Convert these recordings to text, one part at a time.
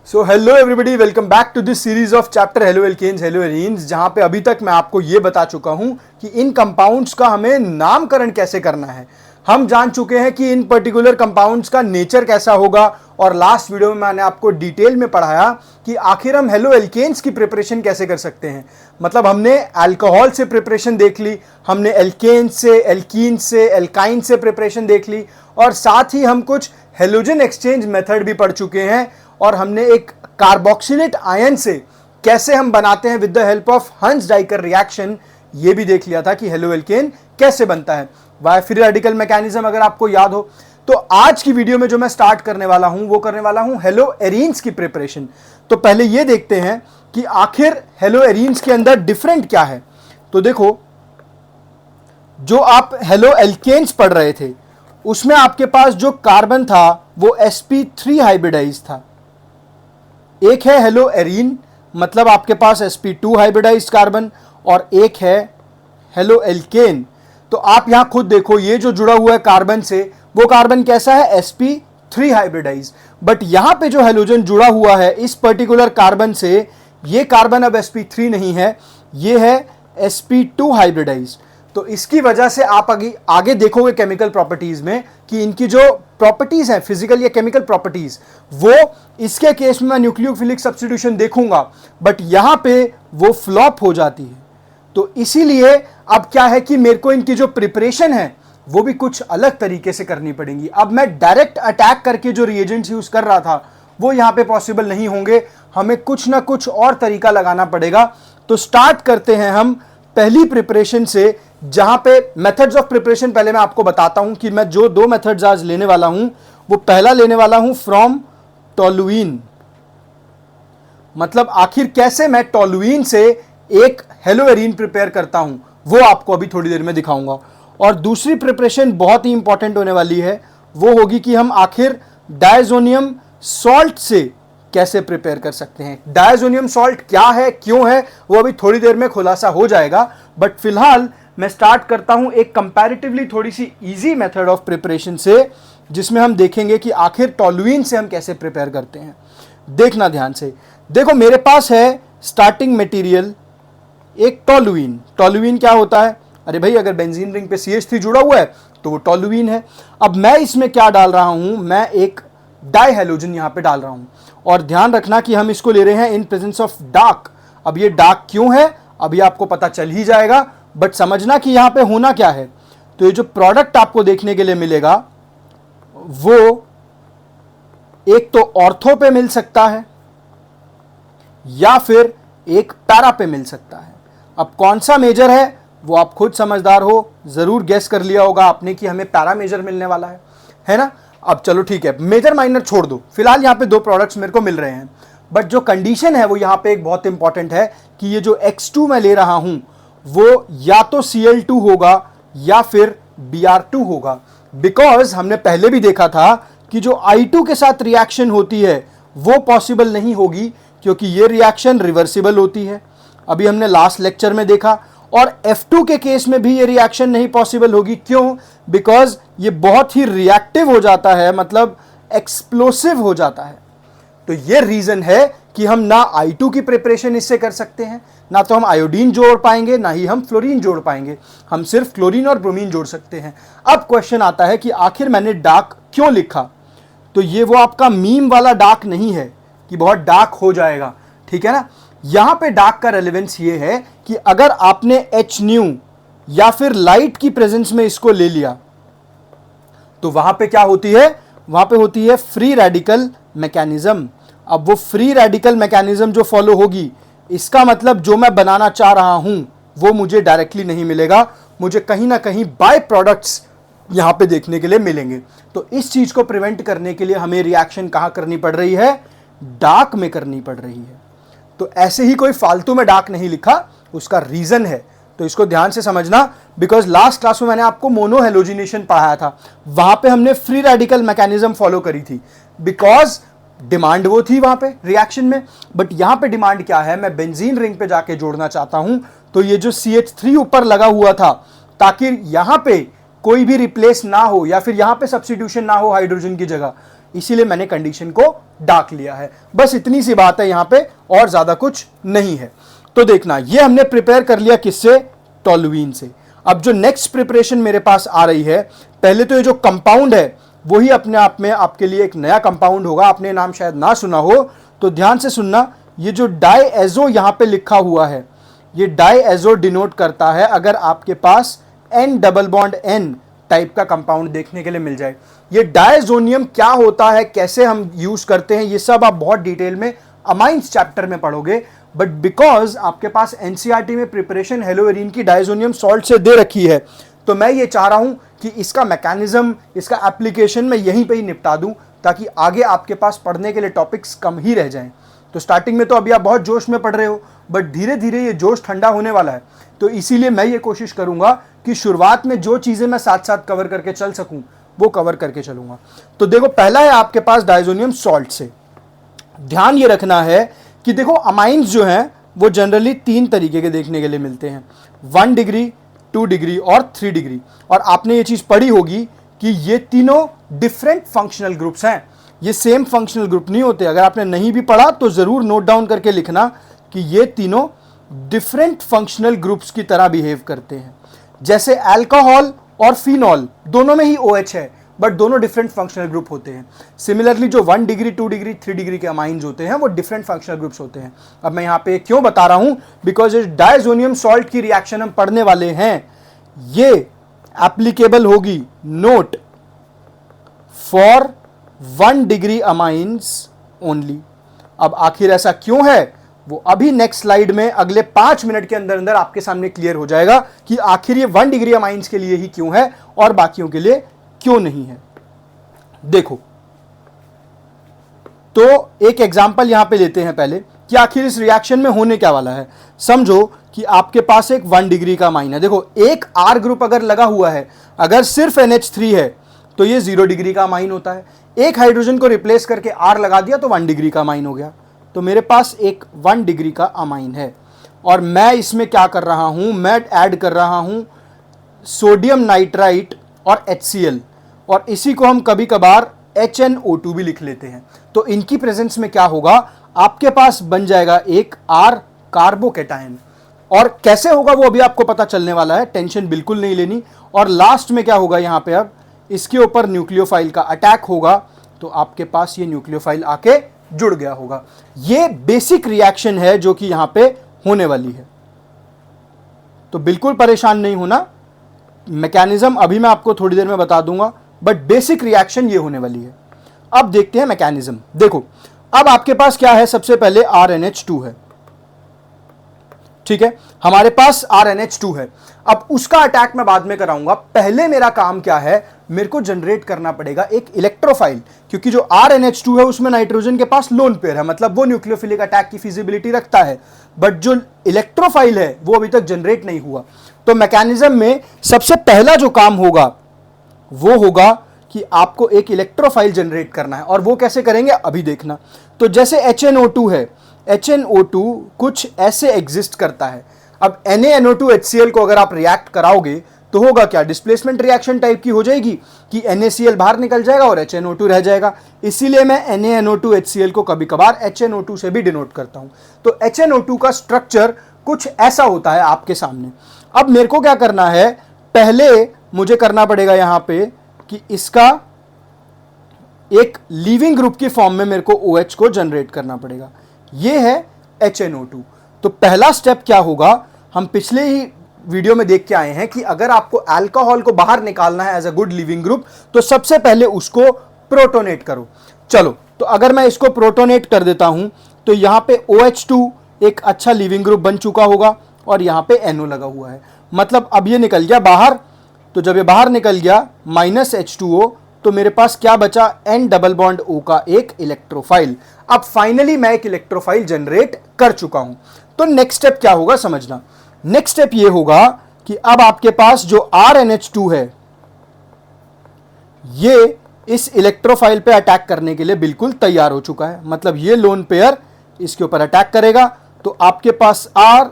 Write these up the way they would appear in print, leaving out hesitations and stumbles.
So hello everybody, welcome back to this series of chapter haloalkanes haloarenes, जहां पे अभी तक मैं आपको ये बता चुका हूं कि इन कंपाउंड्स का हमें नामकरण कैसे करना है। हम जान चुके हैं कि इन पर्टिकुलर कंपाउंड्स का नेचर कैसा होगा, और लास्ट वीडियो में मैंने आपको डिटेल में पढ़ाया कि आखिर हम हेलो एल्केन्स की प्रिपरेशन कैसे कर सकते हैं। मतलब हमने अल्कोहल से प्रिपरेशन देख ली, हमने एल्केन्स से, एल्कीन से, एल्काइन से प्रिपरेशन देख ली, और साथ ही हम कुछ हेलोजन एक्सचेंज मेथड भी पढ़ चुके हैं, और हमने एक कार्बोक्सिलेट आयन से कैसे हम बनाते हैं विद द हेल्प ऑफ हंस डाइकर रिएक्शन, ये भी देख लिया था कि हेलो एल्केन कैसे बनता है, वाई फ्री रेडिकल मैकेनिज्म अगर आपको याद हो। तो आज की वीडियो में जो मैं स्टार्ट करने वाला हूं वो करने वाला हूं हेलो एरीन्स की प्रिपरेशन। तो पहले ये देखते हैं कि आखिर हेलो एरीन्स के अंदर डिफरेंट क्या है। तो देखो, जो आप हेलो एल्केन्स पढ़ रहे थे उसमें आपके पास जो कार्बन था वो sp3 हाइब्रिडाइज था। एक है हेलो एरीन, मतलब आपके पास sp2 हाइब्रिडाइज्ड कार्बन, और एक है हेलो एल्केन। तो आप यहां खुद देखो, ये जो जुड़ा हुआ है कार्बन से वो कार्बन कैसा है, sp3 हाइब्रिडाइज। बट यहां पे जो हेलोजन जुड़ा हुआ है इस पर्टिकुलर कार्बन से, ये कार्बन अब sp3 नहीं है, ये है sp2 हाइब्रिडाइज। तो इसकी वजह से आप आगे देखोगे केमिकल प्रॉपर्टीज में कि इनकी जो प्रॉपर्टीज हैं, फिजिकल या केमिकल प्रॉपर्टीज, वो इसके केस में मैं न्यूक्लियोफिलिक सब्स्टिट्यूशन देखूंगा, बट यहां पे वो फ्लॉप हो जाती है। तो इसीलिए अब क्या है कि मेरे को इनकी जो प्रिपरेशन है वो भी कुछ अलग तरीके से करनी पड़ेंगी। अब मैं डायरेक्ट अटैक करके जो रिएजेंट्स यूज कर रहा था वो यहां पे पॉसिबल नहीं होंगे, हमें कुछ ना कुछ और तरीका लगाना पड़ेगा। तो स्टार्ट करते हैं हम पहली प्रिपरेशन से, जहां पे मेथड्स ऑफ प्रिपरेशन पहले मैं आपको बताता हूं कि मैं जो दो मेथड्स आज लेने वाला हूं वो पहला लेने वाला हूं फ्रॉम टोलुइन। मतलब आखिर कैसे मैं टोलुइन से एक हेलो एरीन प्रिपेयर करता हूं वो आपको अभी थोड़ी देर में दिखाऊंगा। और दूसरी प्रिपरेशन बहुत ही इंपॉर्टेंट होने वाली है, वो होगी कि हम आखिर डायजोनियम सॉल्ट से कैसे प्रिपेयर कर सकते हैं। डायजोनियम सॉल्ट क्या है, क्यों है, वो अभी थोड़ी देर में खुलासा हो जाएगा। बट फिलहाल मैं स्टार्ट करता हूं एक कंपैरेटिवली थोड़ी सी इजी मेथड ऑफ प्रिपरेशन से, जिसमें हम देखेंगे कि आखिर टोलुइन से हम कैसे प्रिपेयर करते हैं। देखना ध्यान से, देखो मेरे पास है स्टार्टिंग मटेरियल एक टोलुइन। टोलुइन क्या होता है, अरे भाई अगर बेंजीन रिंग पे CH3 जुड़ा हुआ है तो वो टोलुइन है। अब मैं इसमें क्या डाल रहा हूं, मैं एक डाई हेलोजन यहां पे डाल रहा हूं, और ध्यान रखना कि हम इसको ले रहे हैं इन प्रेजेंस ऑफ डार्क। अब ये डार्क क्यों है अभी आपको पता चल ही जाएगा, बट समझना कि यहां पे होना क्या है। तो ये जो प्रोडक्ट आपको देखने के लिए मिलेगा वो एक तो ऑर्थो पे मिल सकता है या फिर एक पैरा पे मिल सकता है। अब कौन सा मेजर है वो आप खुद समझदार हो, जरूर गेस कर लिया होगा आपने कि हमें पैरा मेजर मिलने वाला है ना। अब चलो ठीक है, मेजर माइनर छोड़ दो, फिलहाल यहां पे दो प्रोडक्ट्स मेरे को मिल रहे हैं। बट जो कंडीशन है वो यहां पे एक बहुत इंपॉर्टेंट है कि ये जो X2 मैं ले रहा हूं वो या तो Cl2 होगा या फिर Br2 होगा। बिकॉज हमने पहले भी देखा था कि जो I2 के साथ रिएक्शन होती है वो पॉसिबल नहीं होगी, क्योंकि ये रिएक्शन रिवर्सिबल होती है, अभी हमने लास्ट लेक्चर में देखा। और F2 के केस में भी ये रिएक्शन नहीं पॉसिबल होगी, क्यों, बिकॉज ये बहुत ही रिएक्टिव हो जाता है, मतलब एक्सप्लोसिव हो जाता है। तो ये रीजन है कि हम ना I2 की प्रिपरेशन इससे कर सकते हैं, ना तो हम आयोडीन जोड़ पाएंगे, ना ही हम फ्लोरीन जोड़ पाएंगे, हम सिर्फ क्लोरीन और ब्रोमीन जोड़ सकते हैं। अब क्वेश्चन आता है कि आखिर मैंने डार्क क्यों लिखा। तो ये वो आपका मीम वाला डार्क नहीं है कि बहुत डार्क हो जाएगा, ठीक है ना। यहां पे डार्क का रेलेवेंस ये है कि अगर आपने HNu या फिर लाइट की प्रेजेंस में इसको ले लिया तो वहां पे क्या होती है, वहां पे होती है फ्री रेडिकल मैकेनिज्म। अब वो फ्री रेडिकल मैकेनिज्म जो फॉलो होगी, इसका मतलब जो मैं बनाना चाह रहा हूं वो मुझे डायरेक्टली नहीं मिलेगा, मुझे कहीं ना कहीं बाय प्रोडक्ट्स यहां पे देखने के लिए मिलेंगे। तो इस चीज को प्रिवेंट करने के लिए हमें रिएक्शन कहां करनी पड़ रही है, डार्क में करनी पड़ रही है। तो ऐसे ही कोई फालतू में डार्क नहीं लिखा, उसका रीजन है, तो इसको ध्यान से समझना। बिकॉज लास्ट क्लास में मैंने आपको मोनो हेलोजिनेशन पढ़ाया था, वहां पे हमने फ्री रेडिकल मैकेनिज्म फॉलो करी थी, बिकॉज डिमांड वो थी वहां पे रिएक्शन में। बट यहां पे डिमांड क्या है, मैं बेंजीन रिंग पे जाके जोड़ना चाहता हूं, तो ये जो CH3 ऊपर लगा हुआ था, ताकि यहां पे कोई भी रिप्लेस ना हो या फिर यहां पे सब्स्टिट्यूशन ना हो हाइड्रोजन की जगह, इसीलिए मैंने कंडीशन को डार्क लिया है। बस इतनी सी बात है यहां पे, और ज्यादा कुछ नहीं है। तो देखना, ये हमने प्रिपेयर कर लिया किससे, टोल्यूइन से। अब जो नेक्स्ट प्रिपरेशन मेरे पास आ रही है, पहले तो ये जो कंपाउंड है वही अपने आप में आपके लिए एक नया कंपाउंड होगा, आपने नाम शायद ना सुना हो, तो ध्यान से सुनना। ये जो डाईएजो यहां पे लिखा हुआ है, ये डाईएजो डिनोट करता है अगर आपके पास N double bond N type का कंपाउंड देखने के लिए मिल जाए। ये डायजोनियम क्या होता है, कैसे हम यूज करते हैं, ये सब आप बहुत डिटेल में अमाइंस चैप्टर में पढ़ोगे। बट बिकॉज आपके पास एनसीईआरटी में प्रिपरेशन हेलोएरीन की डायजोनियम सॉल्ट से दे रखी है, तो मैं ये चाह रहा हूं कि इसका मैकेनिज्म, इसका एप्लीकेशन मैं यहीं पे ही निपटा दूं, ताकि आगे आपके पास पढ़ने के लिए टॉपिक्स कम ही रह जाएं। तो स्टार्टिंग में तो अभी आप बहुत जोश में पढ़ रहे हो, बट धीरे धीरे ये जोश ठंडा होने वाला है। तो इसीलिए मैं ये कोशिश करूंगा कि शुरुआत में जो चीजें मैं साथ साथ कवर करके चल सकूं वो कवर करके चलूंगा। तो देखो, पहला है आपके पास डायजोनियम सॉल्ट से। ध्यान ये रखना है कि देखो, अमाइंस जो हैं वो जनरली 3 तरीके के देखने के लिए मिलते हैं, 1 डिग्री, 2 डिग्री और 3 डिग्री। और आपने ये चीज पढ़ी होगी कि ये तीनों डिफरेंट फंक्शनल ग्रुप्स हैं, ये सेम फंक्शनल ग्रुप नहीं होते। अगर आपने नहीं भी पढ़ा तो जरूर नोट डाउन करके लिखना कि ये तीनों डिफरेंट फंक्शनल ग्रुप्स की तरह बिहेव करते हैं। जैसे अल्कोहल और फिनॉल दोनों में ही OH है, बट दोनों डिफरेंट फंक्शनल ग्रुप होते हैं। सिमिलरली जो 1 डिग्री, 2 डिग्री, 3 डिग्री के अमाइंस होते हैं वो डिफरेंट फंक्शनल ग्रुप्स होते हैं। अब मैं यहां पे क्यों बता रहा हूं, बिकॉज इस डायजोनियम सॉल्ट की रिएक्शन हम पढ़ने वाले हैं, ये एप्लीकेबल होगी note for 1 degree amines only. अब आखिर ऐसा क्यों है, वो अभी नेक्स्ट स्लाइड में अगले 5 मिनट के अंदर अंदर आपके सामने क्लियर हो जाएगा कि आखिर ये 1 डिग्री अमाइंस के लिए ही क्यों है और बाकियों के लिए क्यों नहीं है। देखो, तो एक एग्जांपल यहां पे लेते हैं पहले कि आखिर इस रिएक्शन में होने क्या वाला है। समझो कि आपके पास एक 1 डिग्री का अमाइन है। देखो, एक R ग्रुप अगर लगा हुआ है, अगर सिर्फ NH3 है तो ये 0 डिग्री का अमाइन होता है। एक हाइड्रोजन को रिप्लेस करके R लगा दिया तो 1 डिग्री का अमाइन हो गया। तो मेरे पास एक 1 डिग्री का अमाइन है और मैं इसमें क्या कर रहा हूं, मैं ऐड कर रहा हूं सोडियम नाइट्राइट और HCl, और इसी को हम कभी कभार HNO2 भी लिख लेते हैं। तो इनकी प्रेजेंस में क्या होगा, आपके पास बन जाएगा एक R कार्बोकेटायन। और कैसे होगा वो अभी आपको पता चलने वाला है, टेंशन बिल्कुल नहीं लेनी। और लास्ट में क्या होगा, यहां पे अब इसके ऊपर न्यूक्लियोफाइल का अटैक होगा, तो आपके पास ये न्यूक्लियोफाइल आके जुड़ गया होगा। ये बेसिक रिएक्शन है जो कि यहां पे होने वाली है। तो बिल्कुल परेशान नहीं होना, मैकेनिज्म अभी मैं आपको थोड़ी देर में बता दूंगा, बट बेसिक रिएक्शन ये होने वाली है। अब देखते हैं मैकेनिज्म। देखो, अब आपके पास क्या है, सबसे पहले RNH2 है, ठीक है, हमारे पास RNH2 है। अब उसका अटैक मैं बाद में कराऊंगा, पहले मेरा काम क्या है, मेरे को जनरेट करना पड़ेगा एक इलेक्ट्रोफाइल, क्योंकि जो RNH2 है उसमें नाइट्रोजन के पास लोन पेयर है, मतलब वो न्यूक्लियोफिलिक अटैक की फिजिबिलिटी रखता है, बट जो इलेक्ट्रोफाइल है वो अभी तक जनरेट नहीं हुआ। तो मैकेनिज्म में सबसे पहला जो काम होगा वो होगा कि आपको एक इलेक्ट्रोफाइल जनरेट करना है, और वो कैसे करेंगे अभी देखना। तो जैसे HNO2 है, HNO2 कुछ ऐसे एग्जिस्ट करता है। अब NaNO2 HCl को अगर आप रिएक्ट कराओगे तो होगा क्या, डिस्प्लेसमेंट रिएक्शन टाइप की हो जाएगी कि NaCl बाहर निकल जाएगा और HNO2 रह जाएगा। इसीलिए मैं NaNO2 HCl को कभी कभार HNO2 से भी डिनोट करता हूं। तो HNO2 का स्ट्रक्चर कुछ ऐसा होता है आपके सामने। अब मेरे को क्या करना है, पहले मुझे करना पड़ेगा यहां पे कि इसका एक लीविंग ग्रुप की फॉर्म में मेरे को OH को जनरेट करना पड़ेगा, ये है HNO2। तो पहला स्टेप क्या होगा, हम पिछले ही वीडियो में देख के आए हैं कि अगर आपको अल्कोहल को बाहर निकालना है as a good leaving group, तो सबसे पहले उसको प्रोटोनेट करो। चलो, तो अगर मैं इसको प्रोटोनेट कर देता हूं तो यहां पे OH2 एक अच्छा लिविंग ग्रुप बन चुका होगा और यहां पे NO लगा हुआ है, मतलब अब ये निकल गया बाहर। तो जब ये बाहर निकल गया -H2O, तो मेरे पास क्या बचा, N डबल बॉन्ड O का एक इलेक्ट्रोफाइल। अब फाइनली मैं एक इलेक्ट्रोफाइल जनरेट कर चुका हूं। तो नेक्स्ट स्टेप क्या होगा समझना, नेक्स्ट स्टेप ये होगा कि अब आपके पास जो RNH2 है ये इस इलेक्ट्रोफाइल पे अटैक करने के लिए बिल्कुल तैयार हो चुका है, मतलब ये लोन पेयर इसके ऊपर अटैक करेगा, तो आपके पास R,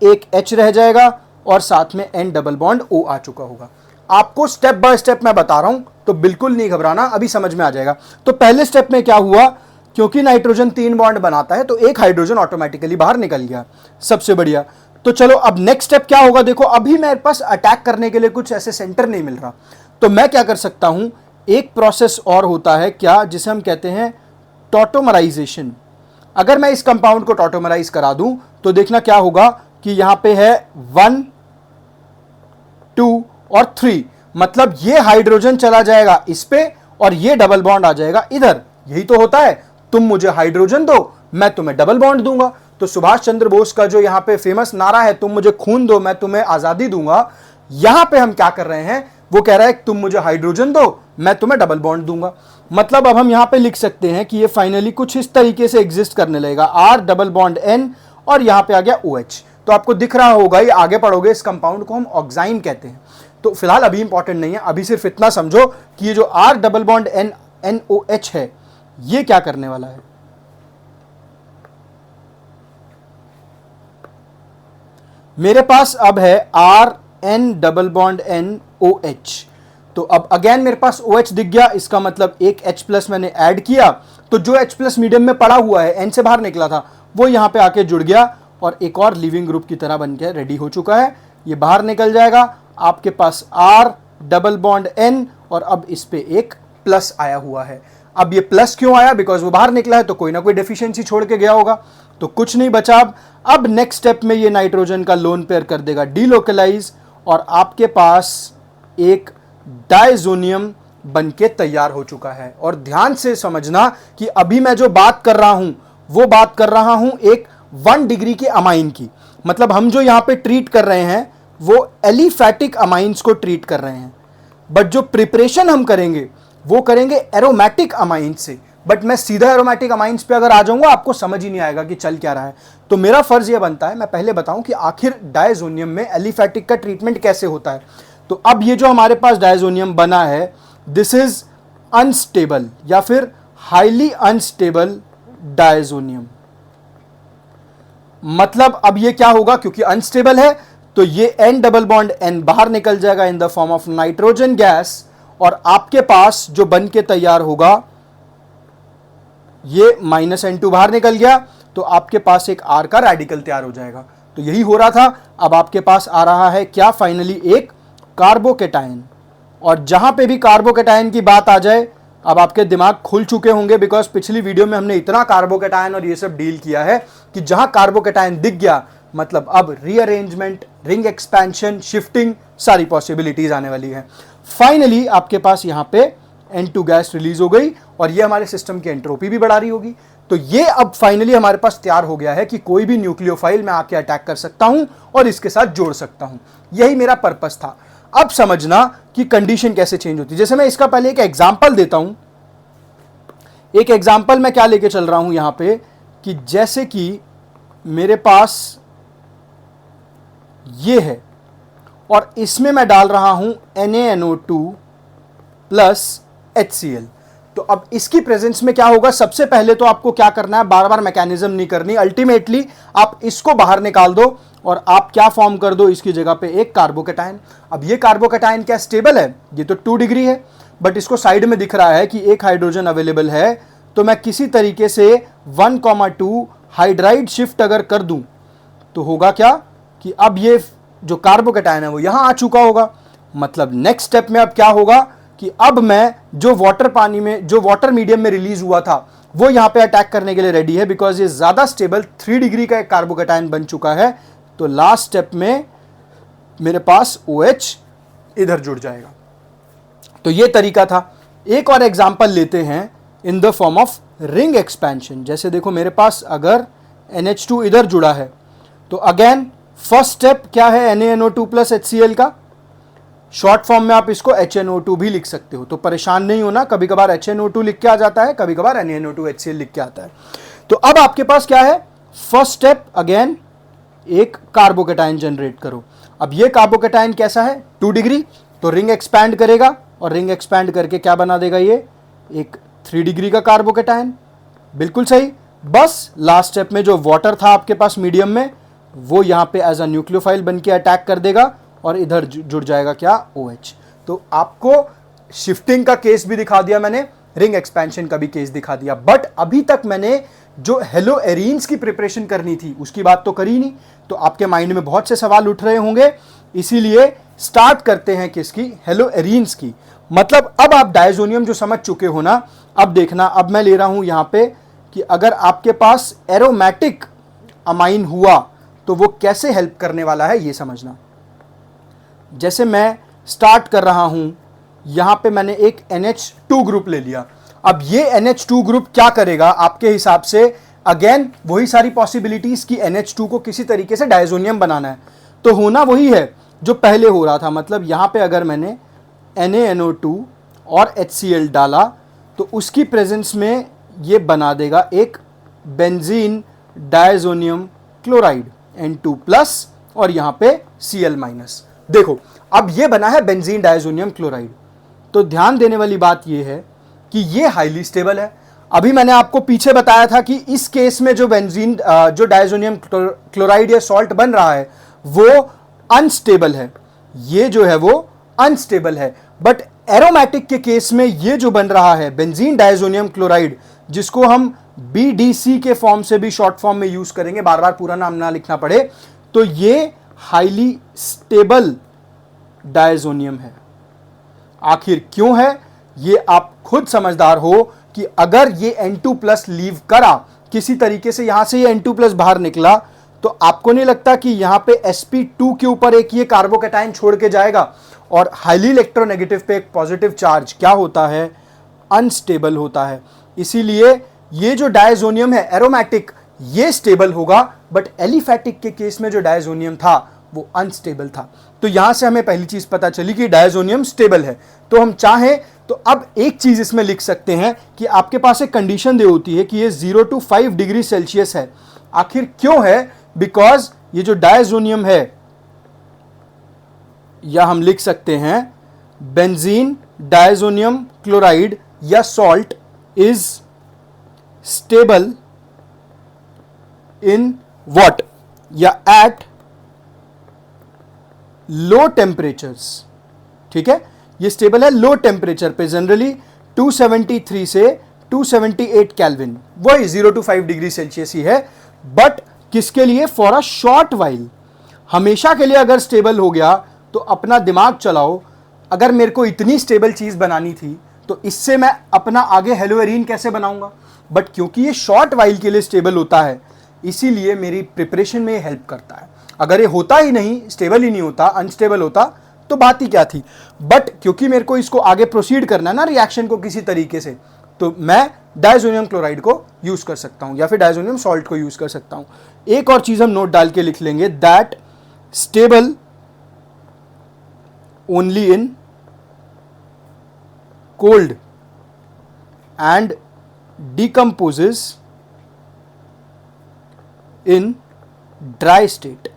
एक H रह जाएगा और साथ में N डबल बॉन्ड O आ चुका होगा। आपको स्टेप बाय स्टेप मैं बता रहा हूं, तो बिल्कुल नहीं घबराना, अभी समझ में आ जाएगा। तो पहले स्टेप में क्या हुआ, क्योंकि नाइट्रोजन 3 बॉन्ड बनाता है तो एक हाइड्रोजन ऑटोमेटिकली बाहर निकल गया, सबसे बढ़िया। तो चलो अब नेक्स्ट स्टेप क्या होगा, देखो अभी मेरे पास अटैक करने के लिए कुछ ऐसे सेंटर नहीं मिल रहा, तो मैं क्या कर सकता हूं, एक प्रोसेस और होता है क्या, जिसे हम कहते हैं टॉटोमराइजेशन। अगर मैं इस कंपाउंड को टॉटोमराइज करा दूं तो देखना क्या होगा कि यहां पे है 1 2 और 3, मतलब ये हाइड्रोजन चला जाएगा इस पे और ये डबल बॉन्ड आ जाएगा इधर। यही तो होता है, तुम मुझे हाइड्रोजन दो, मैं तुम्हें डबल बॉन्ड दूंगा। तो सुभाष चंद्र बोस का जो यहां पे फेमस नारा है, तुम मुझे खून दो मैं तुम्हें आजादी दूंगा, यहां पे हम क्या कर रहे हैं, वो कह रहा है तुम मुझे हाइड्रोजन दो मैं तुम्हें डबल बॉन्ड दूंगा। मतलब अब हम यहां पे लिख सकते हैं कि ये फाइनली कुछ इस तरीके से एग्जिस्ट करने लगेगा, R डबल बॉन्ड N और यहां पे आ गया OH। तो आपको दिख रहा होगा, ये आगे पढ़ोगे इस कंपाउंड को हम ऑक्साइन कहते हैं। तो फिलहाल अभी इंपॉर्टेंट नहीं है, अभी सिर्फ इतना समझो कि ये जो R double bond N NOH है ये क्या करने वाला है। मेरे पास अब है R N double bond NOH, तो अब अगेन मेरे पास OH दिख गया, इसका मतलब एक H प्लस मैंने ऐड किया, तो जो H प्लस मीडियम में पड़ा हुआ है N से बाहर निकला था वो यहां पे आके जुड़ गया और एक और लिविंग ग्रुप की तरह बनके रेडी हो चुका है। ये बाहर निकल जाएगा, आपके पास R डबल बॉन्ड N और अब इस पे एक प्लस आया हुआ है। अब ये प्लस क्यों आया, बिकॉज वो बाहर निकला है तो कोई ना कोई डेफिशिएंसी छोड़ के गया होगा, तो कुछ नहीं बचा। अब नेक्स्ट स्टेप में ये नाइट्रोजन का लोन पेयर कर देगा डीलोकलाइज और आपके पास एक डायजोनियम बनके तैयार हो चुका है। और ध्यान से समझना कि अभी मैं जो बात कर रहा हूं वो बात कर रहा हूं एक 1 डिग्री के अमाइन की, मतलब हम जो यहां पे ट्रीट कर रहे हैं वो एलिफैटिक अमाइंस को ट्रीट कर रहे हैं, बट जो प्रिपरेशन हम करेंगे वो करेंगे एरोमेटिक अमाइंस से। बट मैं सीधा एरोमेटिक अमाइंस पे अगर आ जाऊंगा आपको समझ ही नहीं आएगा कि चल क्या रहा है। तो मेरा फर्ज ये बनता है मैं पहले बताऊं कि आखिर डायजोनियम में एलिफैटिक का ट्रीटमेंट कैसे होता है। तो अब ये जो हमारे पास डायजोनियम बना है, दिस इज अनस्टेबल या फिर हाईली अनस्टेबल डायजोनियम। मतलब अब ये क्या होगा, क्योंकि अनस्टेबल है तो ये N डबल बॉन्ड N बाहर निकल जाएगा in the form of nitrogen gas, और आपके पास जो बन के तैयार होगा ये -N2 बाहर निकल गया, तो आपके पास एक R का रेडिकल तैयार हो जाएगा। तो यही हो रहा था। अब आपके पास आ रहा है क्या, फाइनली एक कार्बोकेटायन। और जहां पे भी कार्बोकेटायन की बात आ जाए अब आपके दिमाग खुल चुके होंगे, बिकॉज पिछली वीडियो में हमने इतना कार्बोकेटायन और ये सब डील किया है कि जहां कार्बोकेटायन दिख गया मतलब अब रीअरेंजमेंट, रिंग एक्सपेंशन, शिफ्टिंग, सारी पॉसिबिलिटीज आने वाली है। फाइनली आपके पास यहां पे N2 गैस रिलीज हो गई और ये हमारे सिस्टम की एंट्रोपी भी बढ़ा रही होगी। तो ये अब फाइनली हमारे पास तैयार हो गया है कि कोई भी न्यूक्लियोफाइल मैं आके अटैक कर सकता हूं और इसके साथ जोड़ सकता हूं। यही मेरा पर्पस था। अब समझना कि कंडीशन कैसे चेंज होती है। जैसे मैं इसका पहले एक एग्जांपल देता हूं। एक एग्जांपल मैं क्या लेके चल रहा हूं यहां पे, कि जैसे कि मेरे पास ये है और इसमें मैं डाल रहा हूं NaNO2 प्लस HCl। तो अब इसकी प्रेजेंस में क्या होगा, सबसे पहले तो आपको क्या करना है, बार बार मैकेनिज्म नहीं करनी, अल्टीमेटली आप इसको बाहर निकाल दो और आप क्या फॉर्म कर दो, इसकी जगह पे एक कार्बोकेटायन। अब ये कार्बोकेटायन क्या स्टेबल है, ये तो 2 डिग्री है, बट इसको साइड में दिख रहा है कि एक हाइड्रोजन अवेलेबल है, तो मैं किसी तरीके से 1,2 हाइड्राइड शिफ्ट अगर कर दूं तो होगा क्या कि अब ये जो कार्बोकेटायन है वो यहां आ चुका होगा। मतलब नेक्स्ट स्टेप में अब क्या होगा कि अब मैं जो वाटर मीडियम में रिलीज हुआ था वो यहां पे अटैक करने के लिए रेडी है, बिकॉज ये ज्यादा स्टेबल 3 डिग्री का एक कार्बोकेटायन बन चुका है। तो लास्ट स्टेप में मेरे पास OH इधर जुड़ जाएगा। तो ये तरीका था। एक और एग्जांपल लेते हैं in the form of ring expansion. जैसे देखो मेरे पास अगर NH2 इधर जुड़ा है तो अगेन फर्स्ट स्टेप क्या है, NaNO2 प्लस HCl का। शॉर्ट फॉर्म में आप इसको HNO2 भी लिख सकते हो, तो परेशान नहीं होना, कभी कभार HNO2 लिख के आ जाता है, कभी कभार NaNO2 HCl लिख के आता है। तो अब आपके पास क्या है, फर्स्ट स्टेप अगेन एक कार्बोकेटायन जनरेट करो। अब ये कार्बोकेटायन कैसा है, 2 डिग्री, तो रिंग एक्सपैंड करेगा और रिंग एक्सपैंड करके क्या बना देगा, ये एक 3 डिग्री का कार्बोकेटायन। बिल्कुल सही। बस लास्ट स्टेप में जो वाटर था आपके पास मीडियम में वो यहां पे एज अ न्यूक्लियोफाइल बन के अटैक कर देगा और इधर जुड़ जाएगा क्या, OH। तो आपको शिफ्टिंग का केस भी दिखा दिया मैंने, रिंग एक्सपेंशन का भी केस दिखा दिया। बट अभी तक मैंने जो हेलो एरीन्स की प्रिपरेशन करनी थी उसकी बात तो करी नहीं। तो आपके माइंड में बहुत से सवाल उठ रहे होंगे, इसीलिए स्टार्ट करते हैं किसकी, हेलो एरीन्स की। मतलब अब आप डायजोनियम जो समझ चुके हो ना, अब देखना, अब मैं ले रहा हूं यहां पे कि अगर आपके पास एरोमेटिक अमाइन हुआ तो वो कैसे हेल्प करने वाला है ये समझना। जैसे मैं स्टार्ट कर रहा हूं, यहां पे मैंने एक NH2 ग्रुप ले लिया। अब ये NH2 ग्रुप क्या करेगा आपके हिसाब से, अगेन वही सारी पॉसिबिलिटीज की NH2 को किसी तरीके से डायजोनियम बनाना है, तो होना वही है जो पहले हो रहा था। मतलब यहां पे अगर मैंने NaNO2 और HCl डाला तो उसकी प्रेजेंस में ये बना देगा एक बेंजीन डायजोनियम क्लोराइड N2+ और यहां पे Cl-। देखो अब ये बना है बेंजीन डायजोनियम क्लोराइड। तो ध्यान देने वाली बात ये है कि ये हाईली स्टेबल है। अभी मैंने आपको पीछे बताया था कि इस केस में जो बेंजीन जो डायजोनियम क्लोराइड या सॉल्ट बन रहा है वो अनस्टेबल है, ये जो है वो अनस्टेबल है। बट एरोमेटिक के केस में ये जो बन रहा है बेंजीन डायजोनियम क्लोराइड, जिसको हम BDC के फॉर्म से भी शॉर्ट फॉर्म में यूज करेंगे, बार बार पूरा नाम ना लिखना पड़े, तो ये हाईली स्टेबल डायजोनियम है। आखिर क्यों है ये आप खुद समझदार हो कि अगर ये N2+ लीव करा किसी तरीके से, यहां से ये N2+ बाहर निकला, तो आपको नहीं लगता कि यहां पे sp2 के ऊपर एक ये कार्बोकैटायन छोड़ के जाएगा और हाईली इलेक्ट्रोनेगेटिव पे एक पॉजिटिव चार्ज क्या होता है, अनस्टेबल होता है। इसीलिए ये जो डायजोनियम है एरोमेटिक ये स्टेबल होगा, बट एलिफैटिक के केस में जो डायजोनियम था वो अनस्टेबल था। तो यहां से हमें पहली चीज पता चली कि डायजोनियम स्टेबल है। तो हम चाहें तो अब एक चीज इसमें लिख सकते हैं कि आपके पास एक कंडीशन दे होती है कि ये 0 to 5 डिग्री सेल्सियस है। आखिर क्यों है, बिकॉज ये जो डायजोनियम है, या हम लिख सकते हैं बेंजीन डायजोनियम क्लोराइड या salt is stable in what, या एट लो टेम्परेचर्स। ठीक है, ये स्टेबल है लो टेम्परेचर पे, जनरली 273 से 278 केल्विन, वही 0 to 5 डिग्री सेल्सियस ही है। बट किसके लिए, फॉर अ शॉर्ट वाइल, हमेशा के लिए अगर स्टेबल हो गया तो अपना दिमाग चलाओ, अगर मेरे को इतनी स्टेबल चीज बनानी थी तो इससे मैं अपना आगे हेलोएरीन कैसे बनाऊंगा। बट क्योंकि ये शॉर्ट वाइल के लिए स्टेबल होता है, इसीलिए मेरी प्रिपरेशन में हेल्प करता है। अगर ये होता ही नहीं, स्टेबल ही नहीं होता, अनस्टेबल होता, तो बात ही क्या थी। बट क्योंकि मेरे को इसको आगे प्रोसीड करना है ना रिएक्शन को किसी तरीके से, तो मैं डायजोनियम क्लोराइड को यूज कर सकता हूं या फिर डायजोनियम सॉल्ट को यूज कर सकता हूं। एक और चीज हम नोट डाल के लिख लेंगे, that stable only in cold and decomposes in dry state.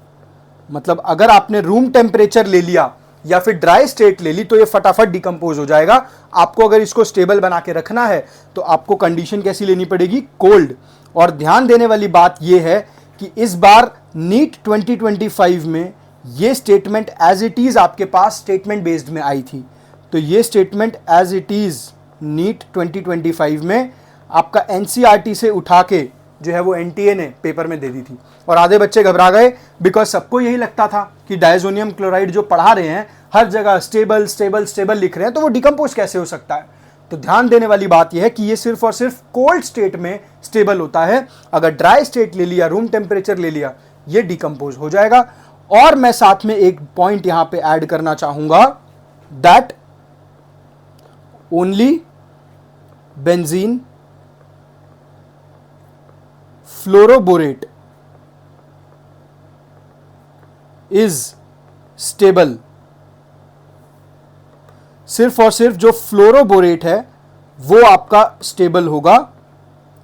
मतलब अगर आपने रूम टेम्परेचर ले लिया या फिर ड्राई स्टेट ले ली तो ये फटाफट डिकम्पोज हो जाएगा। आपको अगर इसको स्टेबल बना के रखना है तो आपको कंडीशन कैसी लेनी पड़ेगी, कोल्ड। और ध्यान देने वाली बात यह है कि इस बार नीट 2025 में ये स्टेटमेंट एज इट इज आपके पास स्टेटमेंट बेस्ड में आई थी। तो ये statement as it is NEET 2025 में आपका NCERT से उठा के जो है वो NTA ने पेपर में दे दी थी। और आधे बच्चे घबरा गए, बिकॉज सबको यही लगता था कि डायजोनियम क्लोराइड जो पढ़ा रहे हैं हर जगह स्टेबल स्टेबल स्टेबल लिख रहे हैं, तो वो डिकम्पोज कैसे हो सकता है। तो ध्यान देने वाली बात यह है कि ये सिर्फ और सिर्फ कोल्ड स्टेट में स्टेबल होता है। अगर ड्राई स्टेट ले लिया, रूम टेम्परेचर ले लिया, ये डिकम्पोज हो जाएगा। और मैं साथ में एक पॉइंट यहां पे ऐड करना चाहूंगा, that only benzene fluoroborate is stable. सिर्फ और सिर्फ जो फ्लोरोबोरेट है वो आपका स्टेबल होगा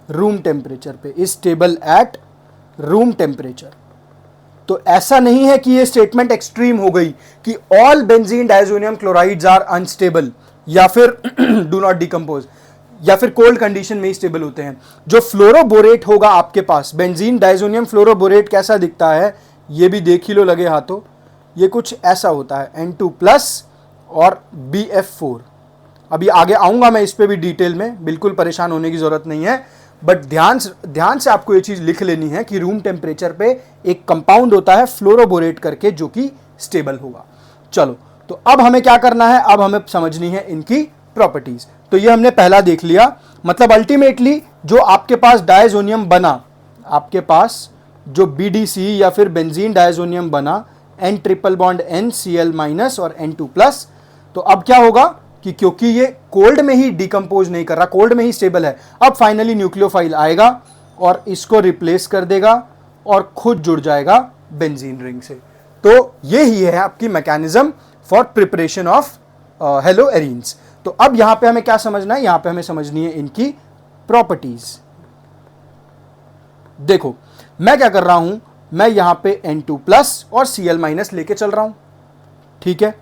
रूम टेम्परेचर पे, is stable at room temperature. तो ऐसा नहीं है कि ये स्टेटमेंट एक्सट्रीम हो गई कि all benzene diazonium chlorides are unstable या फिर डू नॉट डिकम्पोज या फिर कोल्ड कंडीशन में ही स्टेबल होते हैं। जो फ्लोरोबोरेट होगा आपके पास, बेंजीन डायजोनियम फ्लोरोबोरेट कैसा दिखता है ये भी देख ही लो लगे हाथों, ये कुछ ऐसा होता है N2+ और BF4। अभी आगे आऊंगा मैं इस पे भी डिटेल में, बिल्कुल परेशान होने की जरूरत नहीं है, बट ध्यान से आपको ये चीज लिख लेनी है कि रूम टेम्परेचर पे एक कंपाउंड होता है फ्लोरोबोरेट करके जो कि स्टेबल होगा। चलो, तो अब हमें क्या करना है, अब हमें समझनी है इनकी प्रॉपर्टीज। तो ये हमने पहला देख लिया, मतलब अल्टीमेटली जो आपके पास डायजोनियम बना, आपके पास जो BDC या फिर बेंजीन डायजोनियम बना N ट्रिपल बॉन्ड NCl- और N2+, तो अब क्या होगा कि क्योंकि ये कोल्ड में ही डिकम्पोज नहीं कर रहा, कोल्ड में ही स्टेबल है, अब फाइनली न्यूक्लियोफाइल आएगा और इसको रिप्लेस कर देगा और खुद जुड़ जाएगा बेंजीन रिंग से। तो ये ही है आपकी mechanism for preparation of hello arenes. तो अब यहां पे हमें क्या समझना है, यहां पे हमें समझनी है इनकी प्रॉपर्टीज। देखो मैं क्या कर रहा हूं, मैं यहां पे N2+ और Cl- लेके चल रहा हूं, ठीक है।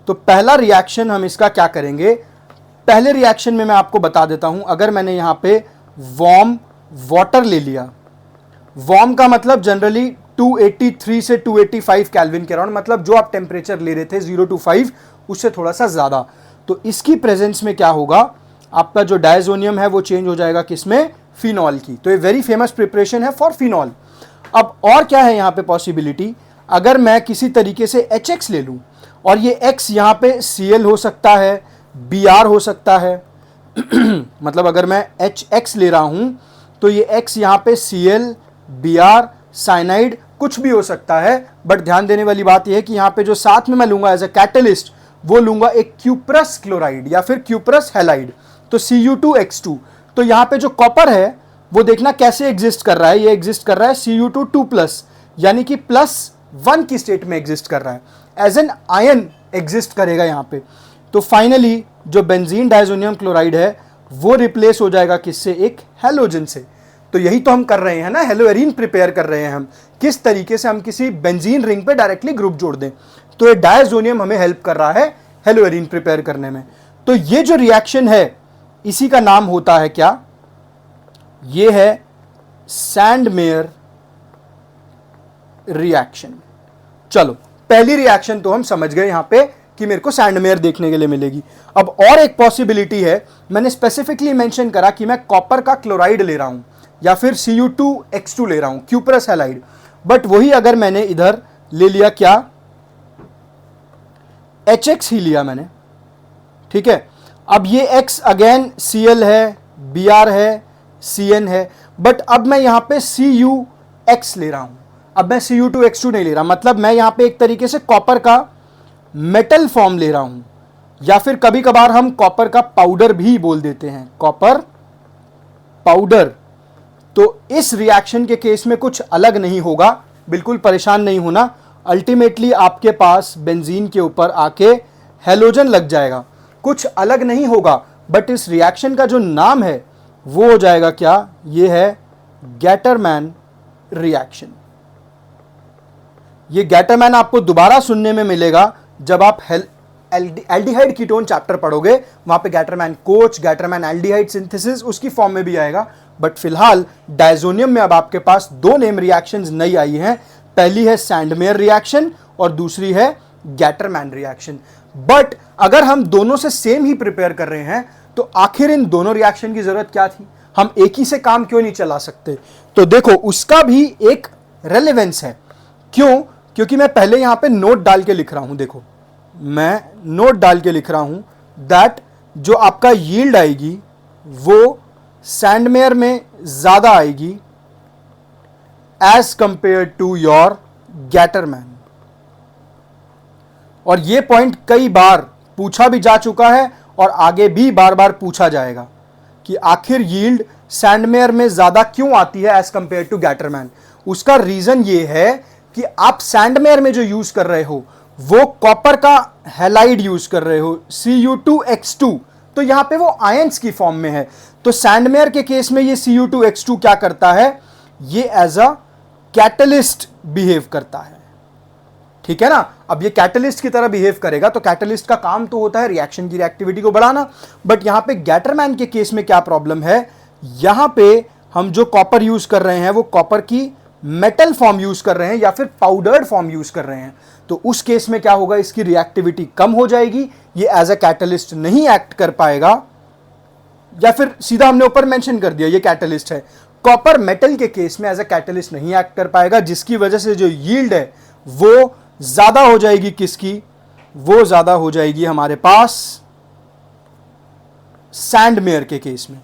तो पहला रिएक्शन हम इसका क्या करेंगे, पहले रिएक्शन में मैं आपको बता देता हूं, अगर मैंने यहां पे वार्म वाटर ले लिया, वार्म का मतलब जनरली 283 से 285 केल्विन के अराउंड, मतलब जो आप टेम्परेचर ले रहे थे 0 to 5 उससे थोड़ा सा ज्यादा, तो इसकी प्रेजेंस में क्या होगा, आपका जो डायजोनियम है वो चेंज हो जाएगा किसमें, फिनॉल की। तो ये वेरी फेमस प्रिपरेशन है फॉर फिनॉल। अब और क्या है यहां पे पॉसिबिलिटी, अगर मैं किसी तरीके से HX ले लूं और ये X यहां पे Cl हो सकता है, Br हो सकता है मतलब अगर मैं HX ले रहा हूं तो ये X यहां पे Cl, Br, साइनाइड कुछ भी हो सकता है, बट ध्यान देने वाली बात यह है कि यहां पे जो साथ में मैं लूंगा एज अ कैटलिस्ट वो लूंगा एक क्यूप्रस क्लोराइड या फिर क्यूप्रस हैलाइड, तो Cu2X2। तो यहां पे जो कॉपर है वो देखना कैसे एग्जिस्ट कर रहा है, ये एग्जिस्ट कर रहा है Cu2 यानी कि +1 की स्टेट में एग्जिस्ट कर रहा है, एज एन आयन एग्जिस्ट करेगा यहां पे। तो फाइनली जो बेंजीन डायजोनियम क्लोराइड है वो रिप्लेस हो जाएगा किससे, एक हैलोजन से। तो यही तो हम कर रहे हैं ना, हेलो एरीन प्रिपेयर कर रहे हैं हम, किस तरीके से हम किसी बेंजीन रिंग पे डायरेक्टली ग्रुप जोड़ दें। तो ये डायजोनियम हमें हेल्प कर रहा है हेलो एरीन प्रिपेयर करने में। तो ये जो रिएक्शन है इसी का नाम होता है क्या, ये है सैंडमेयर रिएक्शन। चलो पहली रिएक्शन तो हम समझ गए यहां पे कि मेरे को सैंडमेयर देखने के लिए मिलेगी। अब और एक पॉसिबिलिटी है, मैंने स्पेसिफिकली मेंशन करा कि मैं कॉपर का क्लोराइड ले रहा हूं या फिर Cu2X2 ले रहा हूं, क्यूप्रस हैलाइड, बट वही अगर मैंने इधर ले लिया क्या, HX ही लिया मैंने, ठीक है। अब ये X अगेन Cl है, Br है, Cn है, बट अब मैं यहां पे CuX ले रहा हूं, अब मैं Cu2X2 नहीं ले रहा, मतलब मैं यहां पे एक तरीके से कॉपर का मेटल फॉर्म ले रहा हूं, या फिर कभी कभार हम कॉपर का पाउडर भी बोल देते हैं, कॉपर पाउडर। तो इस रिएक्शन के केस में कुछ अलग नहीं होगा, बिल्कुल परेशान नहीं होना, अल्टीमेटली आपके पास बेंजीन के ऊपर आके हैलोजन लग जाएगा, कुछ अलग नहीं होगा, बट इस रिएक्शन का जो नाम है वो हो जाएगा क्या, ये है गैटरमैन रिएक्शन। ये गैटरमैन आपको दोबारा सुनने में मिलेगा जब आप एल्डिहाइड कीटोन चैप्टर पढ़ोगे, वहां पे Gattermann coach, Gattermann aldehyde synthesis उसकी फॉर्म में भी आएगा, बट फिलहाल डायजोनियम में अब आपके पास दो नेम रिएक्शंस नई आई हैं, पहली है सैंडमेयर रिएक्शन और दूसरी है गैटरमैन रिएक्शन। बट अगर हम दोनों से सेम ही प्रिपेयर कर रहे हैं तो आखिर इन दोनों रिएक्शन की जरूरत क्या थी, हम एक ही से काम क्यों नहीं चला सकते। तो देखो उसका भी एक रेलेवेंस है, क्यों, क्योंकि मैं पहले यहां पे नोट डाल के लिख रहा हूं, देखो मैं नोट डाल के लिख रहा हूं दैट जो आपका यील्ड आएगी वो सैंडमेयर में ज्यादा आएगी as compare to your Gattermann. और ये पॉइंट कई बार पूछा भी जा चुका है और आगे भी बार बार पूछा जाएगा कि आखिर यील्ड सैंडमेयर में ज्यादा क्यों आती है एज कंपेयर टू गैटरमैन। उसका रीजन ये है कि आप सैंडमेयर में जो यूज कर रहे हो वो कॉपर का हैलाइड यूज कर रहे हो Cu2X2, तो यहां पे वो आयंस की फॉर्म में है। तो सैंडमेयर के केस में ये Cu2X2 क्या करता है, ये एज अ कैटलिस्ट बिहेव करता है, ठीक है ना। अब ये कैटलिस्ट की तरह बिहेव करेगा तो कैटलिस्ट का काम तो होता है रिएक्शन की रिएक्टिविटी को बढ़ाना, बट यहां पे गैटरमैन के केस में क्या प्रॉब्लम है, यहां पे हम जो कॉपर यूज कर रहे हैं वो कॉपर की मेटल फॉर्म यूज कर रहे हैं या फिर पाउडर्ड फॉर्म यूज कर रहे हैं, तो उस केस में क्या होगा, इसकी रिएक्टिविटी कम हो जाएगी, ये एज अ कैटलिस्ट नहीं एक्ट कर पाएगा, या फिर सीधा हमने ऊपर मेंशन कर दिया ये कैटलिस्ट है। कॉपर मेटल के केस में एज अ कैटलिस्ट नहीं एक्ट कर पाएगा, जिसकी वजह से जो यील्ड है वो ज्यादा हो जाएगी, किसकी, वो ज्यादा हो जाएगी हमारे पास सैंडमेयर के केस में।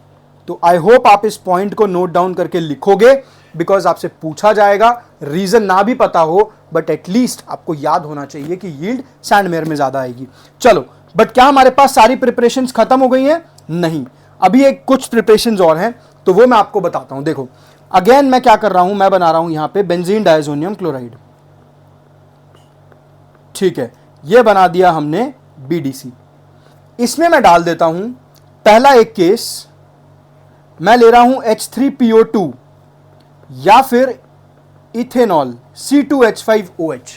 तो आई होप आप इस पॉइंट को नोट डाउन करके लिखोगे, बिकॉज आपसे पूछा जाएगा, रीजन ना भी पता हो बट एटलीस्ट आपको याद होना चाहिए कि यील्ड सैंडमेयर में ज्यादा आएगी। चलो, बट क्या हमारे पास सारी प्रिपरेशंस खत्म हो गई हैं? नहीं, अभी एक कुछ प्रिपरेशंस और हैं, तो वो मैं आपको बताता हूं। देखो अगेन मैं क्या कर रहा हूं, मैं बना रहा हूं यहां पे बेंजीन डायजोनियम क्लोराइड, ठीक है, ये बना दिया हमने BDC। इसमें मैं डाल देता हूं पहला एक केस, मैं ले रहा हूं H3PO2 या फिर इथेनॉल C2H5OH।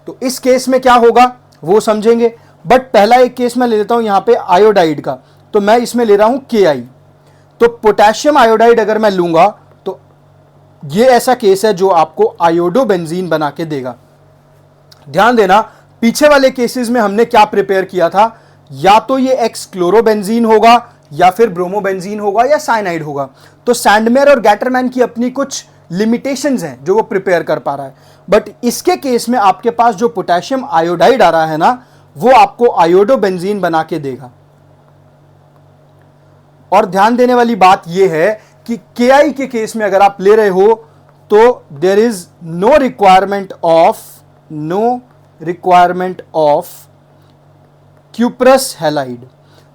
तो इस केस में क्या होगा वो समझेंगे, बट पहला एक केस मैं ले लेता हूं यहां पे आयोडाइड का, तो मैं इसमें ले रहा हूं KI। तो पोटेशियम आयोडाइड अगर मैं लूंगा तो ये ऐसा केस है जो आपको आयोडोबेंजीन बना के देगा। ध्यान देना, पीछे वाले केसेस में हमने क्या प्रिपेयर किया था, या तो ये एक्स क्लोरोबेंजीन होगा या फिर ब्रोमोबेंजीन होगा या साइनाइड होगा। तो सैंडमेयर और गैटरमैन की अपनी कुछ लिमिटेशंस हैं जो वो प्रिपेयर कर पा रहा है, बट इसके केस में आपके पास जो पोटेशियम आयोडाइड आ रहा है ना, वो आपको आयोडोबेंजीन बना के देगा। और ध्यान देने वाली बात यह है कि KI के केस में अगर आप ले रहे हो तो there is no requirement of cuprous halide.